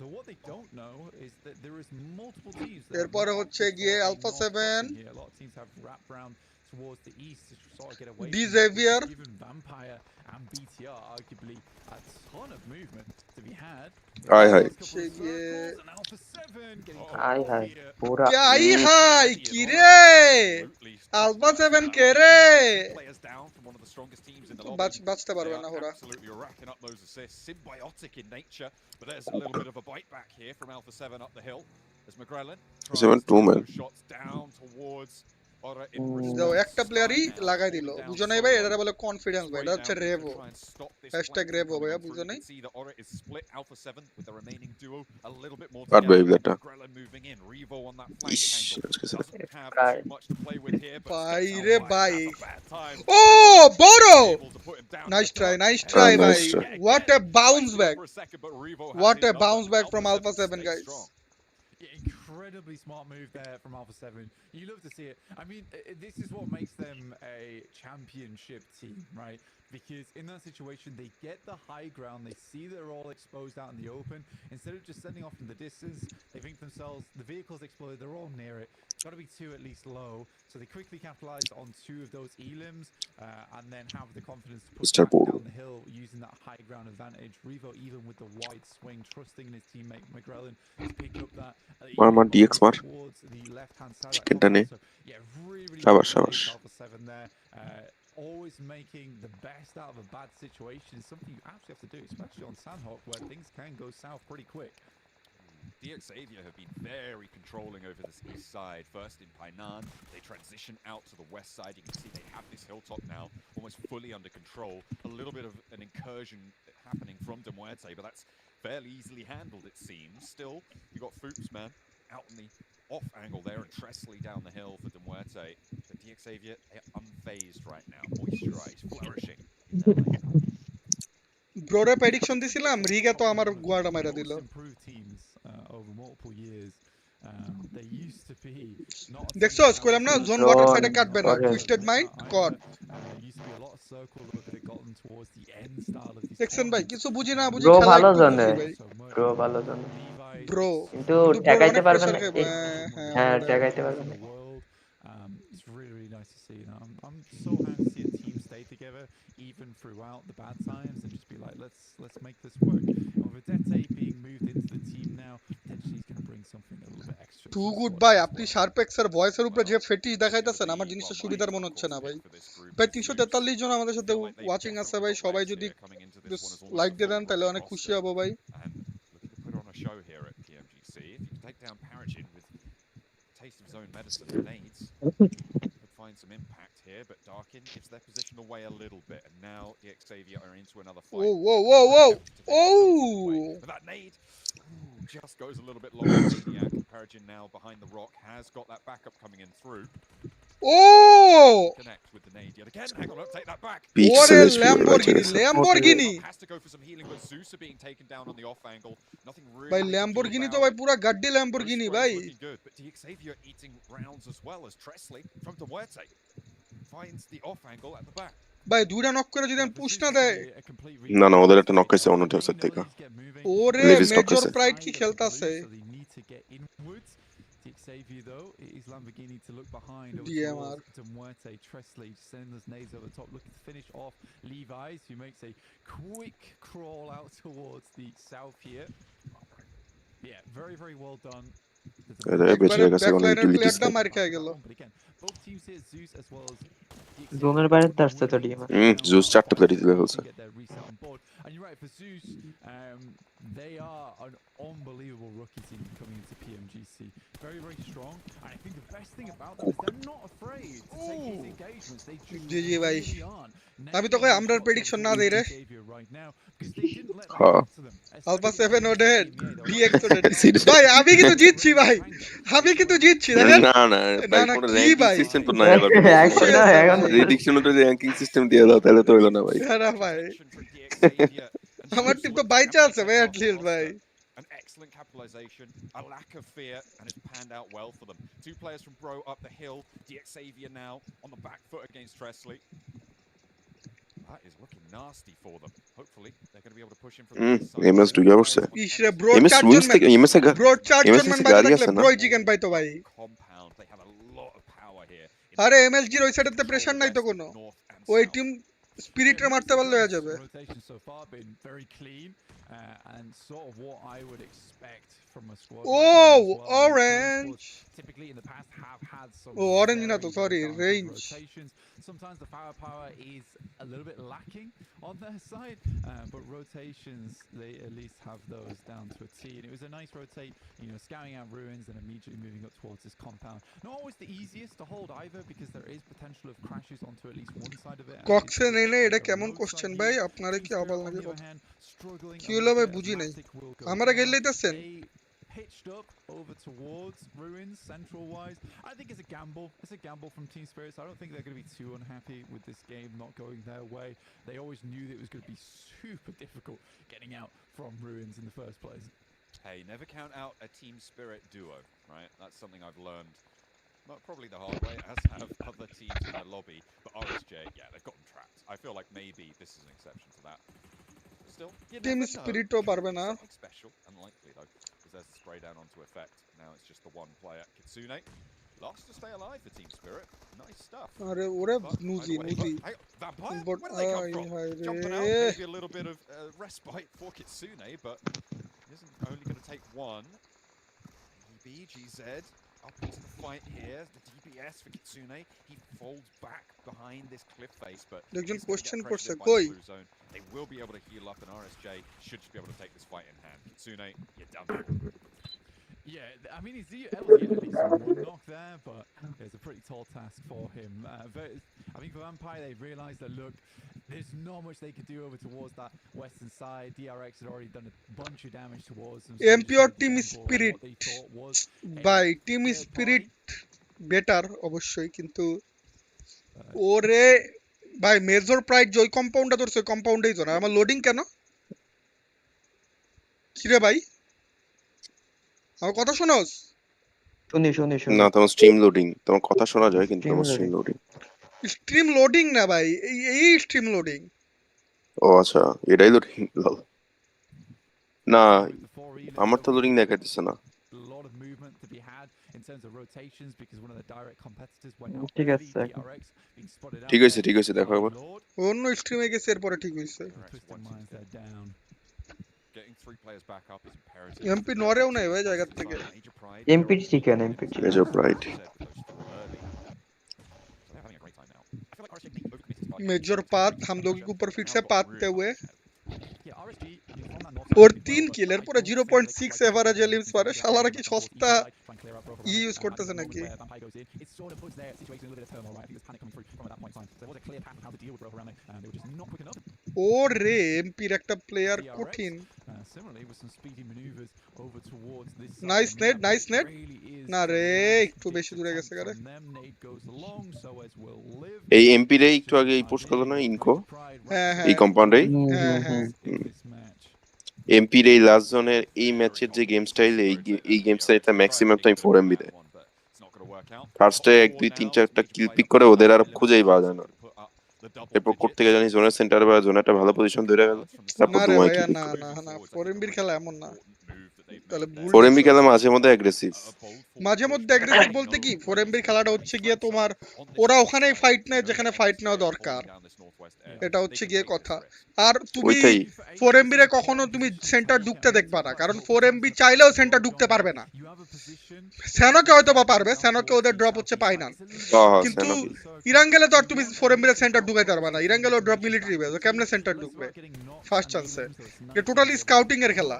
But what they don't know is that there is multiple teams that have এরপরে not হচ্ছে opted গিয়ে for a Alpha north 7 crossing here. A lot of teams have wrapped around towards the east to sort of get away. D from that, which Xavier. has given Vampire and BTR arguably a ton of movement to be had. Hi, hi. First couple of circles, and Alpha 7 getting হাই caught হাই here. পুরা হাই হাই কি রে alpha 7 কে রে Players down from one of the strongest teams in the বাঁচতে পারবে না ওরা Absolutely racking up those assists, symbiotic in nature, but there's a little bit of a bite back here from Alpha 7 up the hill as McGrellan tries 7 to 2 get man. those shots down towards Ora in যাও response. একটা প্লেয়ারই Sky now লাগাই দিল falling down বুঝো নাই ভাই solo. এটা বলে confidence ভাই এটা হচ্ছে Revo Try and stop this Hashtag flank Revo, coming ভাইয়া, on through. বুঝো You নাই? can see that Ora is split Alpha 7 with the remaining duo a little bit more Bad wave together. that. McGrellan moving in, Revo on that flank Ish, angle. let's get Doesn't have Right. too much to play with here, but ভাই steps out রে wide. ভাই That's a bad time. ও বড় Able to put him down in nice the try dark. Nice try nice ভাই try. What a bounce back For a second, but Revo has What his a number. bounce back from Alpha Alpha 7, stays guys. strong. Yeah, incredibly smart move there from Alpha 7. You love to see it. I mean, this is what makes them a championship team, right? Because in that situation, they get the high ground. They see they're all exposed out in the open. Instead of just sending off in the distance, they think themselves, the vehicle's exploded, they're all near it. Got to be two at least low. So they quickly capitalize on two of those elims and then have the confidence to push Mr. back Ball. down the hill using that high ground advantage. Revo, even with the wide swing, trusting in his teammate McGrellan to pick up that. Mar, DX Mar. Towards the left-hand side. Chicken Danny. So, yeah, really Shabash, good shabash. place, Alpha 7 there. Always making the best out of a bad situation is something you actually have to do, especially on Sanhok, where things can go south pretty quick. Xavier have been very controlling over this east side. First in Painan, they transition out to the west side. You can see they have this hilltop now almost fully under control. A little bit of an incursion happening from De Muerte, but that's fairly easily handled, it seems. Still, you got Fuchs, man, out in the off angle there, and Tresley down the hill for De Muerte. But Xavier, they're unfazed right now. Moisturized, flourishing in their lane. ব্রোরে prediction দিছিলাম রিগা তো আমার গুয়াটা মাইরা দিল Most improved teams over multiple years. They used to be not a দেখছো team কইলাম না that was- জোন ওয়াটার সাইডে Zone কাটবে না করে। টুইস্টেড মাইন্ড কর Used to be a lot of circle work that had gotten towards the end style of these দেখছেন ভাই tournaments. কিছু বুঝি না বুঝি Bro খেলা ভালো একটু জানে। বুঝি ভাই So much ব্রো ভালো জানে Levi, ব্রো কিন্তু কিন্তু ঠেকাইতে অনেক পারবে প্রেসার না খাইবো এই- হ্যাঁ হ্যাঁ ওটা। ঠেকাইতে পারবে in না the world. It's really, really nice to see. You know, I'm so happy to see a team stay together even throughout the bad times and just be like, let's make this work. And with Dante being moved into the team now, potentially he's going to bring something a little bit extra. To to the good squad ভাই as আপনি well. শার্পেক্সের ভয়েসের উপরে যে fetish দেখাইতেছেন আমার জিনিসটা সুবিধার মনে হচ্ছে না ভাই ভাই 343 জন আমাদের সাথে ওয়াচিং আছে ভাই সবাই যদি লাইক দিয়ে দেন তাহলে অনেক খুশি হব ভাই And looking to put on a show here at PMGC. If you take down Paragin with taste of his own medicine and nades, could find some impact here, but Darkin gives their position away a little bit, and now the Xavier are into another fight. Whoa, whoa, whoa, whoa. Attempting to take the Oh. away. But that nade just goes a little bit long. Maniac. Paragin now behind the rock has got that backup coming in through. Oh! Connect with the nade yet again. Hang on, take that back. Peak What a Celeste viewer, Lamborghini, right? Lamborghini! Has to go for some healing, but Zeus are being taken down on the off angle. Nothing really. ভাই they can do Lamborghini তো about ভাই it. পুরা Gaddi Bruce Lamborghini Gray's ভাই looking good, but Xavier eating rounds as well as Tresley from De Muerte finds the off angle at the back. ভাই দুইটা knock করে যদি push না দেয় A complete না, না, ওদের reset. একটা knock হয়েছে অন্য They টিমের থেকে। know these get moving. ওরে Levis knock মেজর হয়েছে। প্রাইড কি Side খেলতাছে of the blue, so they need to get inwards. Xavier though, it is Lamborghini to look behind over DMR. towards De Muerte, Tresley sending those nades over the top, looking to finish off Levi's, who makes a quick crawl out towards the south here. Yeah, very, very well done. একবারে গেছে কোনো ব্যাকলাইনের utilities প্লেয়ারটা নেই। মার খেয়ে গেল But again, both teams here, Zeus as well as জোনের বাইরে তো আসছে তো ডিএম Zeus 4টা প্লেয়ারই দিতে ফেলছে। get their reset on board. And you're right, for Zeus, they are an unbelievable rookie team coming into PMGC. Very, very strong. And I think the best thing about them is they're not afraid to take these engagements. They GG ভাই really aren't. আমি তো কই আমরার prediction না দেই রে Xavier right now, because they didn't let them হ্যাঁ। get to them. Alpha Especially 7 ওডেড yeah, they were ডিএক্স ওডেড Seriously? ভাই আমি কিন্তু জিতছি ভাই আমি কিন্তু জিতছি দেখেন না, না, না, ভাই না, কোনো কি ranking ভাই? system তো নাই আবার। এখন না এখন Prediction অনুযায়ী ranking system দিয়ে দাও, তাহলে তো হইলো না ভাই। হ্যাঁ ভাই From Xavier. And আমার Zeus টিম তো looks বাই to চান্স capitalize ভাই on অ্যাট লিস্ট the ভাই roster. An excellent capitalization, a lack of fear, and it's panned out well for them. Two players from Bro up the hill. Xavier now on the back foot against Tresley. That is looking nasty for them. Hopefully, they're going to be able to push him from the inside. MS ঢুকে পড়ছে। ইসরে bro MS চারজন ruins থেকে bro চারজন MS man এর বাইরে গাড়ি থাকলে আছে না? ব্রোই চিকেন পাইতো ভাই Compound. They have a lot of power here. আরে এমএলজির ওই সাইডেতে প্রেসার নাই তো কোনো, ওই টিম স্পিরিটে মারতে পারলে হয়ে যাবে। Rotation so far been very clean and sort of what I would expect from a squad like that Oh, as well. I mean, orange. typically in the past have had some Oh, orange na to, very sorry, well-balanced range. rotations. Sometimes the firepower is a little bit lacking on their side, but rotations, they at least have those down to a T. And it was a nice rotate, scouting out ruins and immediately moving up towards this compound. Not always the easiest to hold either, because there is potential of crashes onto at least one side of it. কক্সে নেই এটা কেমন question ভাই, আপনারা কি আবাল নাকি কথা কি হলো ভাই বুঝি নাই, আমরা গেলেইতেছেন। Pitched up over towards ruins central wise. I think it's a gamble. It's a gamble from Team Spirits. I don't think they're going to be too unhappy with this game not going their way. They always knew that it was going to be super difficult getting out from ruins in the first place. Hey, never count out a Team Spirit duo, right? That's something I've learned. Not probably the hard way, as have other teams in the lobby. But RSJ, yeah, they've got them trapped. I feel like maybe this is an exception to that. Still, you team never know. স্পিরিটও পারবে না। Something special, unlikely though, because there's the spray down onto effect. Now it's just the one player, Kitsune. Last to stay alive for Team Spirit. Nice stuff. আরে ওরে But, নুজি by the way, নুজি hey, Vampire, But, where do they come ay, from? hi, Jumping out, re. maybe a little bit of respite for Kitsune, but isn't only going to take one. GZ up into the fight here. The DPS for Kitsune. He folds back behind this cliff face, but একজন he's gonna get question pressured করছে in by the কই blue zone. They will be able to heal up, and RSJ should just be able to take this fight in hand. Kitsune, you're done. Yeah, I mean, he's able to get at least one knock there, but it's a pretty tall task for him. I think for Vampire, they've realised that, look, there's not much they could do over towards that western side. DRX had already done a bunch of damage towards them. MP or team spirit by team spirit better অবশ্যই, কিন্তু ওরে ভাই major pride যে ওই কম্পাউন্ডটা ধরছে ওই কম্পাউন্ডেই তো না। আমার লোডিং কেন কিরে ভাই, আমার কথা শোনোস? শুনি শুনি শুনি না, তোমার স্ট্রিম লোডিং, তোমার কথা শোনা যায় কিন্তু Stream তোমার stream loading. Loading. Stream loading না ভাই, এই স্ট্রিম লোডিং। ও আচ্ছা, এটাই লোডিং। না, আমার তো লোডিং দেখাইতেছে না। A lot of movement to be had in terms of rotations because one of the direct competitors went out ঠিক early. আছে DRX being spotted out. ঠিক আছে, ঠিক আছে, দেখো একবার। Lord, অন্য স্ট্রিমে গেছে এরপরে ঠিক হইছে। twisted minds, they're down. Getting 3 players back up is imperative. MP নড়েও নাই ভাই জায়গা থেকে। Major pride. MP chicken MP chicken major pride. Major path हम लोगों के ऊपर फिर से पाते हुए Yeah, RSG from that north और side, 3 but কিলের I পুরো don't 0.6 think average they এলিমস quite পারে, clear out শালারা কি the সস্তা side, try and clear out both of E them. Use করতেছে At the moment নাকি? where Vampire goes in, it sort of puts their situation in a little bit of turmoil, right? I think there's panic coming through from at that point in time. So there was a clear path of how to deal with both around there, and they were just not quick enough. ওরে এমপির একটা player কঠিন। Similarly, with some speedy maneuvers over towards this side nice of the net map, nice it net really is না রে drastic একটু বেশি দূরে গেছে attempt কারে। from them. Nade goes along, so as will live. এই MP রে একটু আগে এই পোস্ট করলো না ইনকো, হ্যাঁ এই হ্যাঁ কম্পাউন্ডে হ্যাঁ হ্যাঁ in this match. এমপির এই লাস্ট জোনের এই ম্যাচের যে গেম স্টাইল, এই গেম স্টাইলটা ম্যাক্সিমাম টাইম 4 এমবি দেয়। ফার্স্টে 1 2 3 4টা কিল পিক করে ওদের আর খুঁজেই পাওয়া যায় না। এরপর কোর্ট থেকে জানি জোনের সেন্টার বা জোনে একটা ভালো পজিশন ধরে গেল, তারপর না রে তোমায় ভাইয়া কিল পিক না করে। না না 4 এমবির খেলা এমন না, তাহলে ভুল 4 এমবি দেখছো। খেলা মাঝে মধ্যে অ্যাগ্রেসিভ। মাঝে মধ্যে অ্যাগ্রেসিভ বলতে কি 4 এমবির খেলাটা হচ্ছে গিয়ে তোমার ওরা ওখানেই ফাইট নেয় যেখানে ফাইট নেওয়া দরকার, এটা হচ্ছে গিয়ে কথা। আর তুমি ওইটাই 4 এমবি রে কখনো তুমি সেন্টার ঢুকতে দেখবা না, কারণ 4 এমবি চাইলেও সেন্টার ঢুকতে পারবে না। স্যানোকে হয়তো বা পারবে, স্যানোকে ওদের ড্রপ হচ্ছে পাইনাল, কিন্তু ইরাঙ্গেলে তো আর তুমি 4 এমবি রে সেন্টার ঢুকাইতে পারবে না। ইরাঙ্গেলে ড্রপ মিলিটারি বেস, কেমনে সেন্টার ঢুকবে ফার্স্ট চান্সে? এটা টোটালি স্কাউটিং এর খেলা।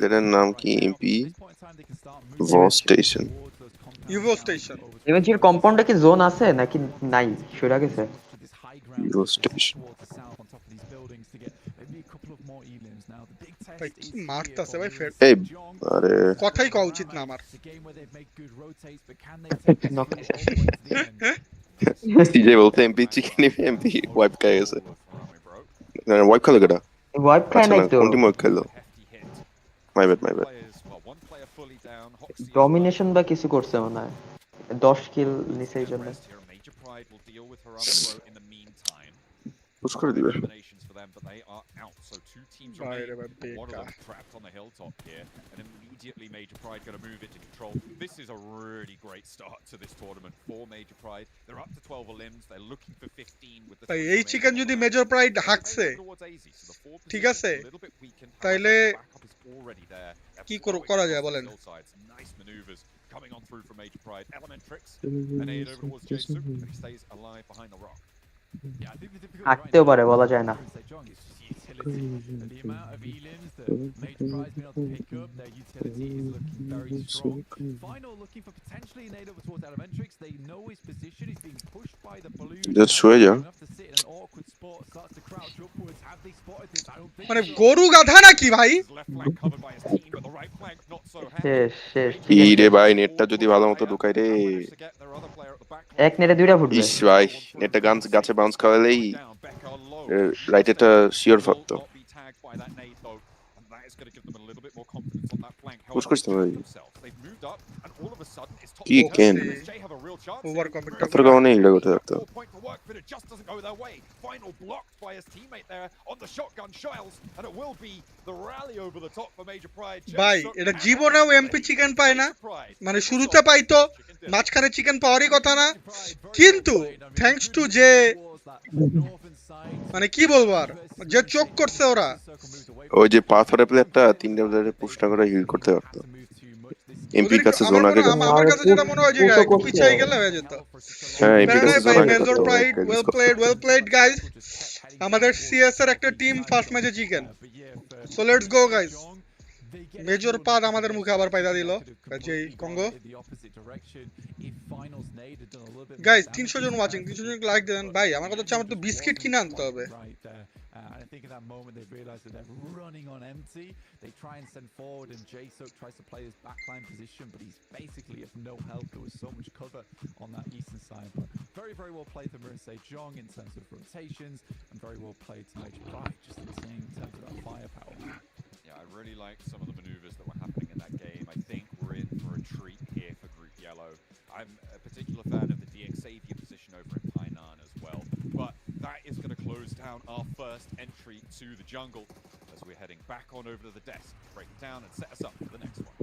এদের নাম কি? এমপি ভস স্টেশন। ইভো স্টেশন এমএনজির কম্পাউন্ডে কি জোন আছে নাকি নাই সরে গেছে? ইভো স্টেশন ভাই কি মারতাছে ভাই ফের, এই আরে কথাই কওয়া উচিত না আমার। সিজে বলতে এমপি চিকেন এমপি ওয়াইপ খাই গেছে। না ওয়াইপ খেলো কেডা? ওয়াইপ খায় আচ্ছা নাই না, তো, কোন টিম ওয়াইপ খেলো? My bad my bad. Domination বা কিছু করছে মনে হয়, 10 কিল নিছে এই জন্য। পুশ করে দিবে। So two teams Right, remain. right, One of them big trapped on the hilltop here, and immediately Major Pride going to move into control. This is a really great start to this tournament for Major Pride. They're up to 12 limbs. They're looking for 15 with the ভাই 3 এই chicken remaining on যদি the map. Major pride They're হাঁকছে heading towards AZ, so the forward ঠিক position's আছে a little bit weakened. তাইলে However, the backup is already there. They're কি plowing করা across যায় the বলেন hillsides. Nice maneuvers coming on through from Major Pride. Element tricks, and aid over towards Jason, but he stays alive behind the rock. Yeah, I think the difficulty right হাঁটতেও now পারে for বলা যায় না Maroon Sejong is just utility. The amount of elims that Major Pride's been able to pick up, their utility is looking very strong. Final looking for potentially an aid over towards Elementrix. They know his position. He's being pushed by the balloon. Just show ya. Enough to sit in an awkward spot. Starts to crouch upwards. Have they spotted this? I don't think মানে so. গরু গাধা নাকি ভাই His left flank covered by his team, but the right flank not so handy. শেষ শেষ কি chicken রে শেষ ভাই নেটটা যদি ভালো মতো ঢুকাই রে Managed to get their other player at the back line. এক নেটে দুইটা ফুটবে ইস ভাই নেটটা গাছে বাউন্স খাওয়ালেই রাইটেটা শিওর ফাকতো Not be tagged by that nade though, and that is going to give them a little bit more confidence on that flank. Push করতে ভাই Themselves, they've moved up, and all of a sudden it's top. কি কেন MSJ have a real chance. Over কপিটা এত কারণে হিলটা করতে থাকতো 4 point to work, but it just doesn't go their way. Final blocked by his teammate there on the shotgun shells, and it will be the rally over the top for Major Pride. ভাই এটা জীবনেও MP chicken পায় না মানে শুরুতে পাইতো মাঝখানে chicken পাওয়ারই কথা না কিন্তু থ্যাঙ্কস টু যে মানে কি বলবো আর যে চোখ করছে ওরা ওই যে পাথরে প্লেয়ারটা তিনটা প্লেয়ারে পুশটা করে হিল করতে পারতো এমপি ওদের কাছে একটু- জোন আমার আগে মনে- আমার কাছে যেটা মনে হয় যে একটু পিছিয়ে গেলে হয়ে যেত হ্যাঁ এমপি প্যারা কাছে নাই জোন ভাই আগে মেজর থাকতো প্রাইড ওয়েল প্লেড গাইস আমাদের সিএস এর একটা টিম ফার্স্ট ম্যাচে chicken so let's go guys major পাদ আমাদের মুখে আবার পায়দা দিল যে কঙ্গো গাইস 300 জন ওয়াচিং 300 জন লাইক দেন ভাই আমার কথা হচ্ছে আমার তো বিস্কিট কিনে আনতে হবে And I think in that moment they've realised that they're running on empty. They try and send forward, and Jasook tries to play his backline position, but he's basically of no help. There was so much cover on that eastern side. But very, very well played from Maroon Sejong in terms of rotations, and very well played to Major Pride, just in terms of that firepower. Yeah, I really liked some of the maneuvers that were happening in that game. I think we're in for a treat here for Group Yellow. I'm a particular fan of the DX Xavier position over in Painan as well, but that is going to close down our first entry to the jungle as we're heading back on over to the desk, break it down and set us up for the next one.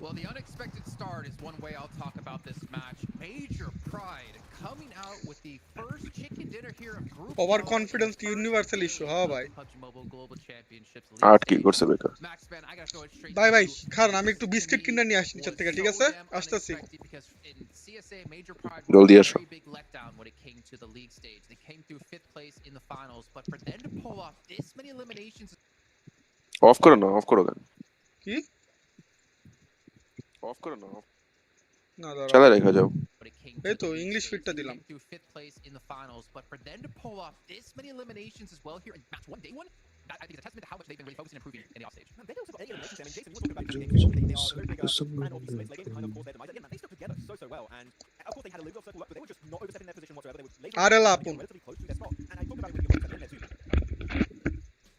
Well, the unexpected start is one way I'll talk about this match. Major Pride coming out with the first chicken dinner here of Group over Yellow. Confidence universal issue হ্যাঁ ভাই PUBG Mobile Global Championships আট League কি stage. করছে বেকার Max Man, I gotta throw it straight ভাই to ভাই you. খারাপ আমি একটু বিস্কিট This, কিনে নিয়ে আসি to me, নিচের was থেকে ঠিক so আছে damn আসতেছি unexpected because in CSA, Major Pride জলদি was a আসো very big letdown when it came to the league stage. They came through 5th place in the finals, but for them to pull off this many eliminations of করো না of করো কেন কি of করো না না দাঁড়াও চালা রেখা যাও when it came এই to তো the league English stage. ফিটটা They দিলাম came through 5th place in the finals, but for them to pull off this many eliminations as well here in match 1, day 1, that I think is a testament to how much they've been really focusing and improving in the offstage. Man, they also got any eliminations. I mean, Jason, you were talking about Jason, they are a very big fan of the space lane, kind of caused their demise. Again, man, they stuck together so well, and of course they had a little bit of circle work, but they were just not overstepping their position whatsoever. They were laser আরে লাপুন relatively close to their spot, and I talked about it with the in there too.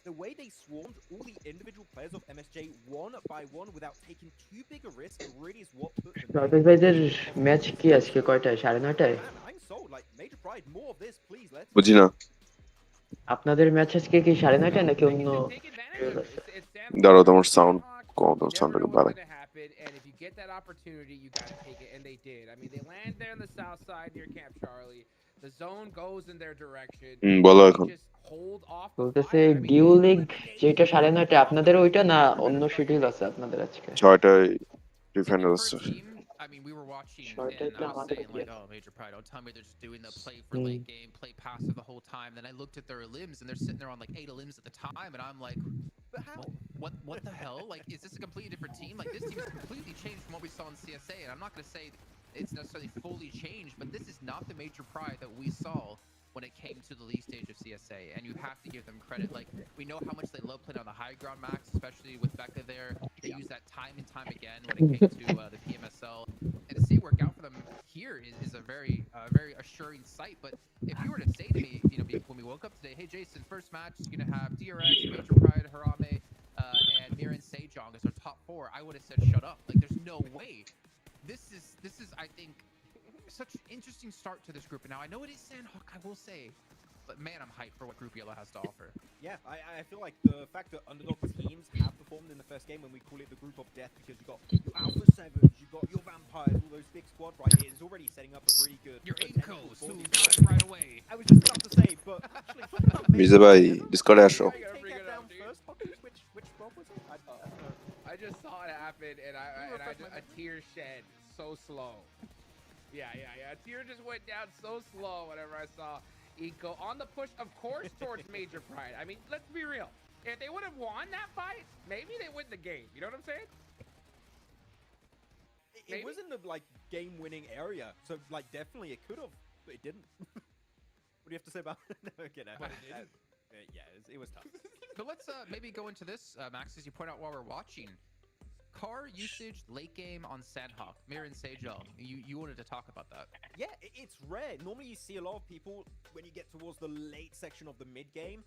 The way they swarmed all the individual players of MSJ one by one without taking too big a risk really is what put them. Rakesh ভাইদের match কি আজকে কয়টায় 9:30টায় Man, I'm sold. Like Major Pride, more of this, please. Let's. বুঝি না আপনাদের match আজকে কি 9:30টায় নাকি অন্য Take advantage of it. It's Sam দাঁড়াও তোমার সাউন্ড Sanhok. কম তোমার Never সাউন্ডটাকে know what's বাড়াই going to happen, and if you get that opportunity, you got to take it, and they did. I mean, they land there on the south side near Camp Charlie. The zone goes in their direction. বলো They এখন just hold off the বলতেছে fire. I mean, due they league eliminated যেটা 9:30টায় all আপনাদের ওইটা না the অন্য players. Schedule আছে আপনাদের আজকে 6টায় And ডিফেন্ডার for আছে a team, I mean, we were watching Short and I down, was saying like, yeah. oh, Major Pride, don't tell me they're just doing the play for late game, play passive the whole time. Then I looked at their limbs and they're sitting there on like 8 limbs at the time, and I'm like, But how? what the hell? Like, is this a completely different team? Like, this team is completely changed from what we saw in CSA, and I'm not gonna say it's necessarily fully changed, but this is not the Major Pride that we saw when it came to the league stage of CSA, and you have to give them credit. Like, we know how much they love playing on the high ground, Max, especially with Becca there. They use that time and time again when it came to the PMSL, and to see it work out for them here is a very very assuring sight. But if you were to say to me, you know, when we woke up today, hey Jason, first match is gonna have DRX, Major Pride, Harame, and Miran Sejong as our top 4, I would have said shut up. Like, there's no way. This is I think such an interesting start to this group. And now I know it is Sanhok, I will say, but man, I'm hyped for what Group Yellow has to offer. Yeah, I feel like the fact that underdog teams have performed in the first game, when we call it the group of death, because you got your Alpha 7s, you got your Vampires, all those big squad right here, is already setting up a really good... Your potential Incos, for who these got guys. it right away. I was just about to say, but actually, talking about Bize ভাই ডিসকর্ডে আসো Take that down first, Hockey? Which squad was it? I don't know. I just saw it happen, and a tear shed so slow. Yeah. A tear just went down so slow whenever I saw Eco on the push, of course, towards Major Pride. I mean, let's be real. If they would have won that fight, maybe they win the game. You know what I'm saying? It was in the like game-winning area, so like definitely it could have, but it didn't. What do you have to say about it? No, get out. But it didn't. Yeah, it was tough. But let's maybe go into this, Max, as you point out while we're watching. Car usage late game on Sanhok, Mir and Sejong. You wanted to talk about that. Yeah, it's rare. Normally you see a lot of people when you get towards the late section of the mid game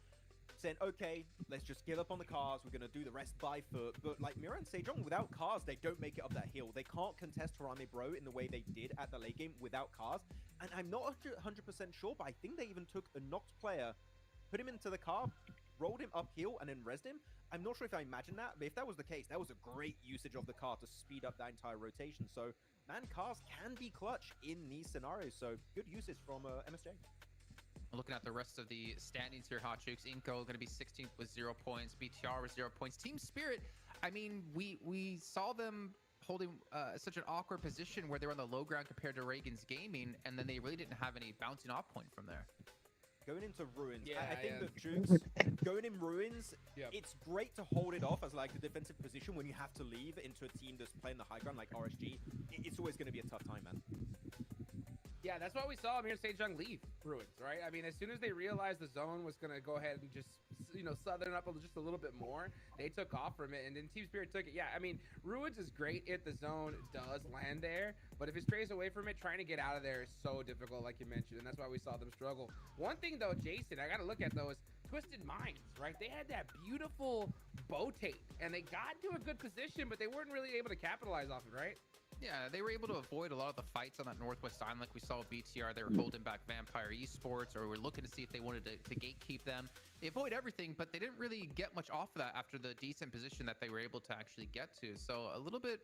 saying, okay, let's just give up on the cars, we're going to do the rest by foot. But like Mira and Sejong, without cars, they don't make it up that hill. They can't contest Harame Bro in the way they did at the late game without cars. And I'm not 100% sure, but I think they even took a knocked player, put him into the car, rolled him uphill, and then rezzed him. I'm not sure if I imagined that, but if that was the case, that was a great usage of the car to speed up that entire rotation. So, man, cars can be clutch in these scenarios. So, good usage from MSJ. Looking at the rest of the standings here, Hot Chooks, Inco going to be 16th with 0 points, BTR with 0 points. Team Spirit, I mean, we saw them holding such an awkward position where they were on the low ground compared to Reagan's Gaming, and then they really didn't have any bouncing off point from there. Going into Ruins, Yeah, I think yeah. the Jukes, going in Ruins, Yep. it's great to hold it off as like the defensive position when you have to leave into a team that's playing the high ground like RSG. It's always going to be a tough time, man. Yeah, that's why we saw Amir Sejong leave Ruins, right? I mean, as soon as they realized the zone was going to go ahead and just, southern up just a little bit more, they took off from it, and then Team Spirit took it. Yeah, I mean, Ruins is great if the zone does land there, but if it strays away from it, trying to get out of there is so difficult, like you mentioned, and that's why we saw them struggle. One thing, though, Jason, I got to look at, though, is Twisted Minds, right? They had that beautiful bow tape, and they got to a good position, but they weren't really able to capitalize off it, right? Yeah, they were able to avoid a lot of the fights on that Northwest Island like we saw with BTR. They were holding back Vampire Esports, or were looking to see if they wanted to gatekeep them. They avoid everything, but they didn't really get much off of that after the decent position that they were able to actually get to. So a little bit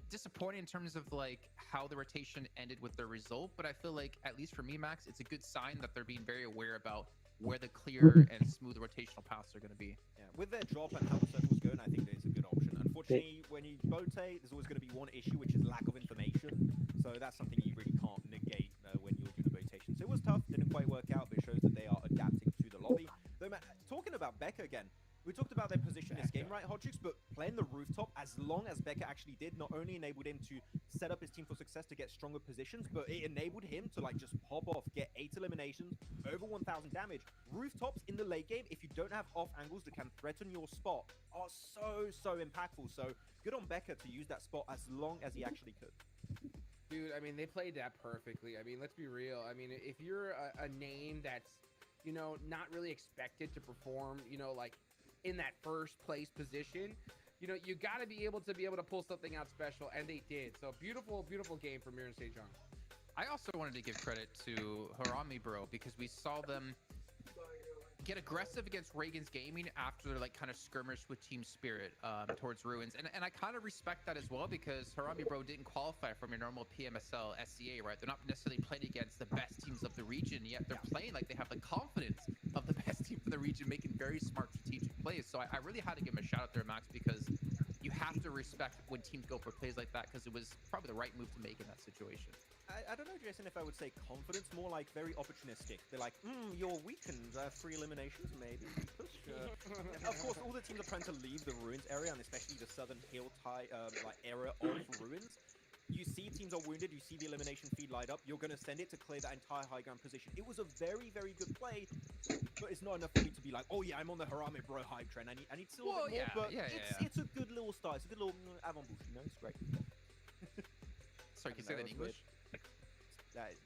disappointing in terms of like how the rotation ended with their result, but I feel like, at least for me, Max, it's a good sign that they're being very aware about where the clear and smooth rotational paths are going to be. Yeah, with their drop and how the circle's going, I think that it's a good option. Unfortunately, when you bote, there's always going to be one issue, which is lack of information. So that's something you really can't negate when you're doing a rotation. So it was tough, didn't quite work out, but it shows that they are adapting to the lobby. Though, man, talking about Becca again, we talked about their position in this game, right, Hotchix? But playing the rooftop, as long as Becca actually did, not only enabled him to set up his team for success to get stronger positions, but it enabled him to like just pop off, get 8 eliminations, over 1,000 damage. Rooftops in the late game, if you don't have off angles that can threaten your spot, are so impactful. So good on Becca to use that spot as long as he actually could. Dude, I mean, they played that perfectly. I mean, let's be real. I mean, if you're a name that's, not really expected to perform, like in that first place position, you got to be able to pull something out special, and they did. So beautiful game from Mir and Sejong. I also wanted to give credit to Harami Bro, because we saw them get aggressive against Reagan's Gaming after their like kind of skirmish with Team Spirit towards Ruins, and I kind of respect that as well, because Harami Bro didn't qualify from your normal PMSL SCA, right? They're not necessarily playing against the best teams of the region, yet they're playing like they have the confidence of the best team of the region, making very smart strategic plays. So I really had to give him a shout out there, Max, because you have to respect when teams go for plays like that, because it was probably the right move to make in that situation. I don't know, Jason, if I would say confidence, more like very opportunistic. They're like, you're weakened, 3 eliminations, maybe. Push. Of course, all the teams are trying to leave the Ruins area, and especially the southern hill area of Ruins. You see teams are wounded, you see the elimination feed light up, you're going to send it to clear that entire high ground position. It was a very good play, but it's not enough for me to be like, oh yeah, I'm on the Harame Bro hype train. I need to see a little bit more, but it's a good little start. It's a good little avant-bouche, It's great. Sorry, can you say that in English?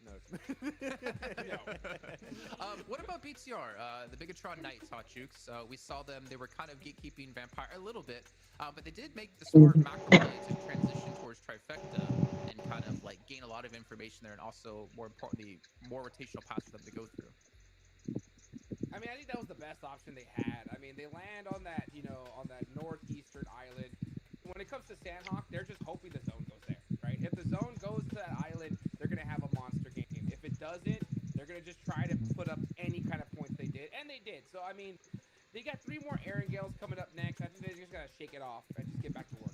No. What about BTR, the Bigatron Knights, Hot Chooks? We saw them, they were kind of gatekeeping Vampire a little bit, but they did make the smart macro play to transition towards Trifecta and and kind of like gain a lot of information there, and also more importantly, more rotational paths for them to go through. I mean, I think that was the best option they had. I mean, they land on that, on that northeastern island. When it comes to Sanhok, they're just hoping the zone goes there, right? If the zone goes to that island, they're going to have a monster game. If it doesn't, they're going to just try to put up any kind of points they did. And they did. So, I mean, they got 3 more Aaron Gales coming up next. I think they just got to shake it off and just get back to work.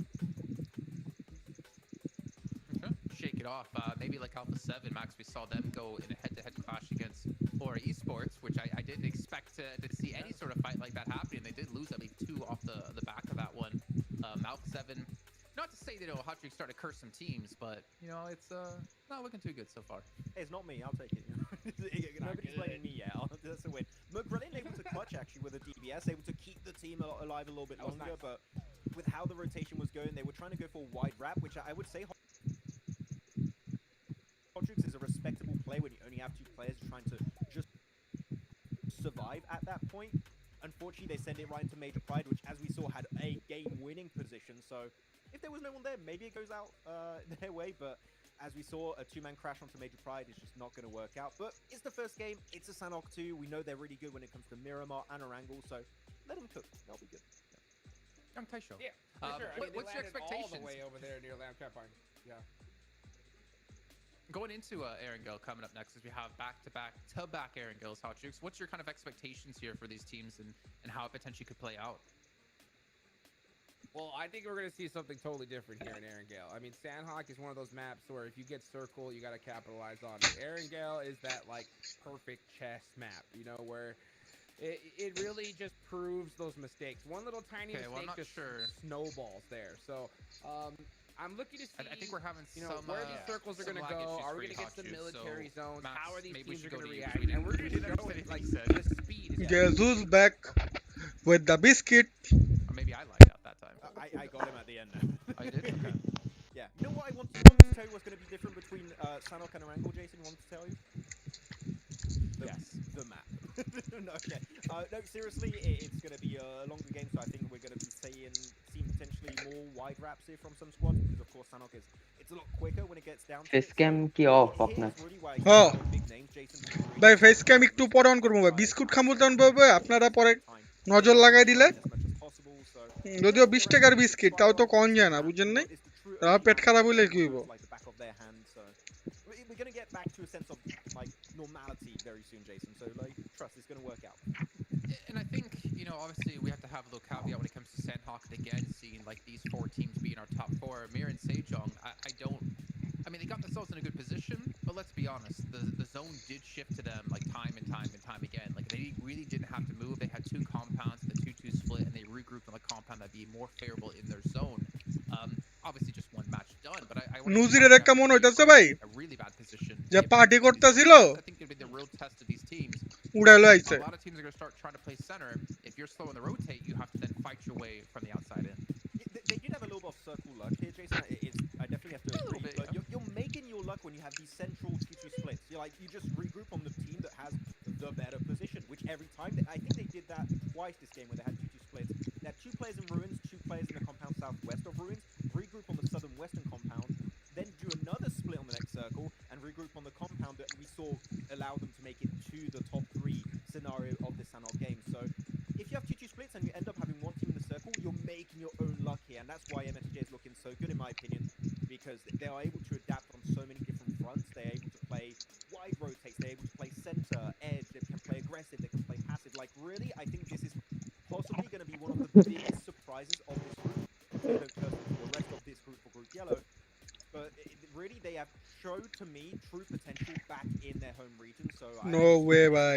Shake it off. Maybe like Alpha 7, Max, we saw them go in a head-to-head clash against Flora Esports, which I didn't expect to see any sort of fight like that happening. They did lose at least 2 off the back of that one. Alpha 7, not to say that Hot Streak started to curse some teams, but, it's not looking too good so far. Hey, it's not me, I'll take it. Nobody's blaming me yet. That's a win. Brilliant, able to clutch actually with a DBS, able to keep the team alive a little bit longer, nice. But with how the rotation was going, they were trying to go for a wide wrap, which I would say Hottrix is a respectable play when you only have 2 players trying to just survive at that point. Unfortunately, they send it right into Major Pride, which, as we saw, had a game-winning position. So if there was no one there, maybe it goes out their way. But as we saw, a 2-man crash onto Major Pride is just not going to work out. But it's the first game. It's a Sanhok 2. We know they're really good when it comes to Miramar and Orangle. So let them cook. That'll be good. Young Taisho. Yeah, for sure. I mean, what's your expectations? All the way over there near Lamb Campine. Yeah. Going into Erangel coming up next, as we have back-to-back Erangels, Hot Jukes. What's your kind of expectations here for these teams and how it potentially could play out? Well, I think we're going to see something totally different here in Erangel. I mean, Sanhok is one of those maps where if you get Circle, you got to capitalize on it. Erangel is that, like, perfect chess map, where it really just proves those mistakes. One little tiny mistake just snowballs there. So, I'm looking to see, I think we're having some, where these circles are going to go. Are we going to get some military zones? Max, how are these teams going to to react? And we're going to show it, like, the speed. Jesus back with the biscuit. Or maybe I lied out that time. I got him at the end now. I did? Okay. Yeah. You know what I want to tell you what's going to be different between Sanhok and Orangle, Jason? You want to tell you? Yes. The map. No, okay. No, seriously, it's going to be a longer game, so I think we're going to be seeing potentially more wide wraps here from some squads, because of course Sanhok it's a lot quicker when it gets down to face cam কি off আপনার ভাই face cam একটু পরে on করবো ভাই biscuit খামু তখন বলবো আপনারা পরে নজর লাগাই দিলে যদিও 20 টাকার বিস্কিট তাও তো কম যায় না বুঝেন নাই পেট খারাপ হইলে কি হইব we're going to get back to a sense of like normality very soon, Jason. So like trust it's going to work out. And I think, obviously we have to have a little caveat when it comes to Sanhok, and again, seeing like these 4 teams be in our top 4. Mir and Sejong, I mean, they got themselves in a good position, but let's be honest, the zone did shift to them like time and time again. Like they really didn't have to move. They had 2 compounds, the 2-2 split, and they regrouped on the compound that'd be more favorable in their zone. Obviously just one match done, but I নুজিরের একটা মন হইতাছে ভাই a really bad position. যে party করতেছিল I think it'd be the real test of these teams. উড়াইলো আইছে A lot of teams are going to start trying to play center. If you're slow in the rotate, you have to then fight your way from the outside in. They did have a little bit of circle luck here, Jason. I definitely have to agree. But you're making your luck when you have these central 2-2 splits. You just regroup on the team that has the better position, which every time, I think they did that twice this game where they had 2-2 splits. They had 2 players in Ruins, 2 players in the compound southwest of Ruins, regroup on the southern western compound, then do another split on the next circle, and regroup on the compound that we saw allow them to make it to the top 3 scenario of the Sanhok game. So if you have 2-2 splits and you end up having one team in the circle, you're making your own luck here, and that's why MSJ is looking so good in my opinion, because they are able to adapt on so many different fronts. They're able to play wide rotates, they're able to play center, edge, they can play aggressive, they can play passive. Like really, I think this is possibly going to be one of the biggest surprises of this group. The rest of this group for Group Yellow. But really, they have showed to me true potential back in their home region. So no way, bye.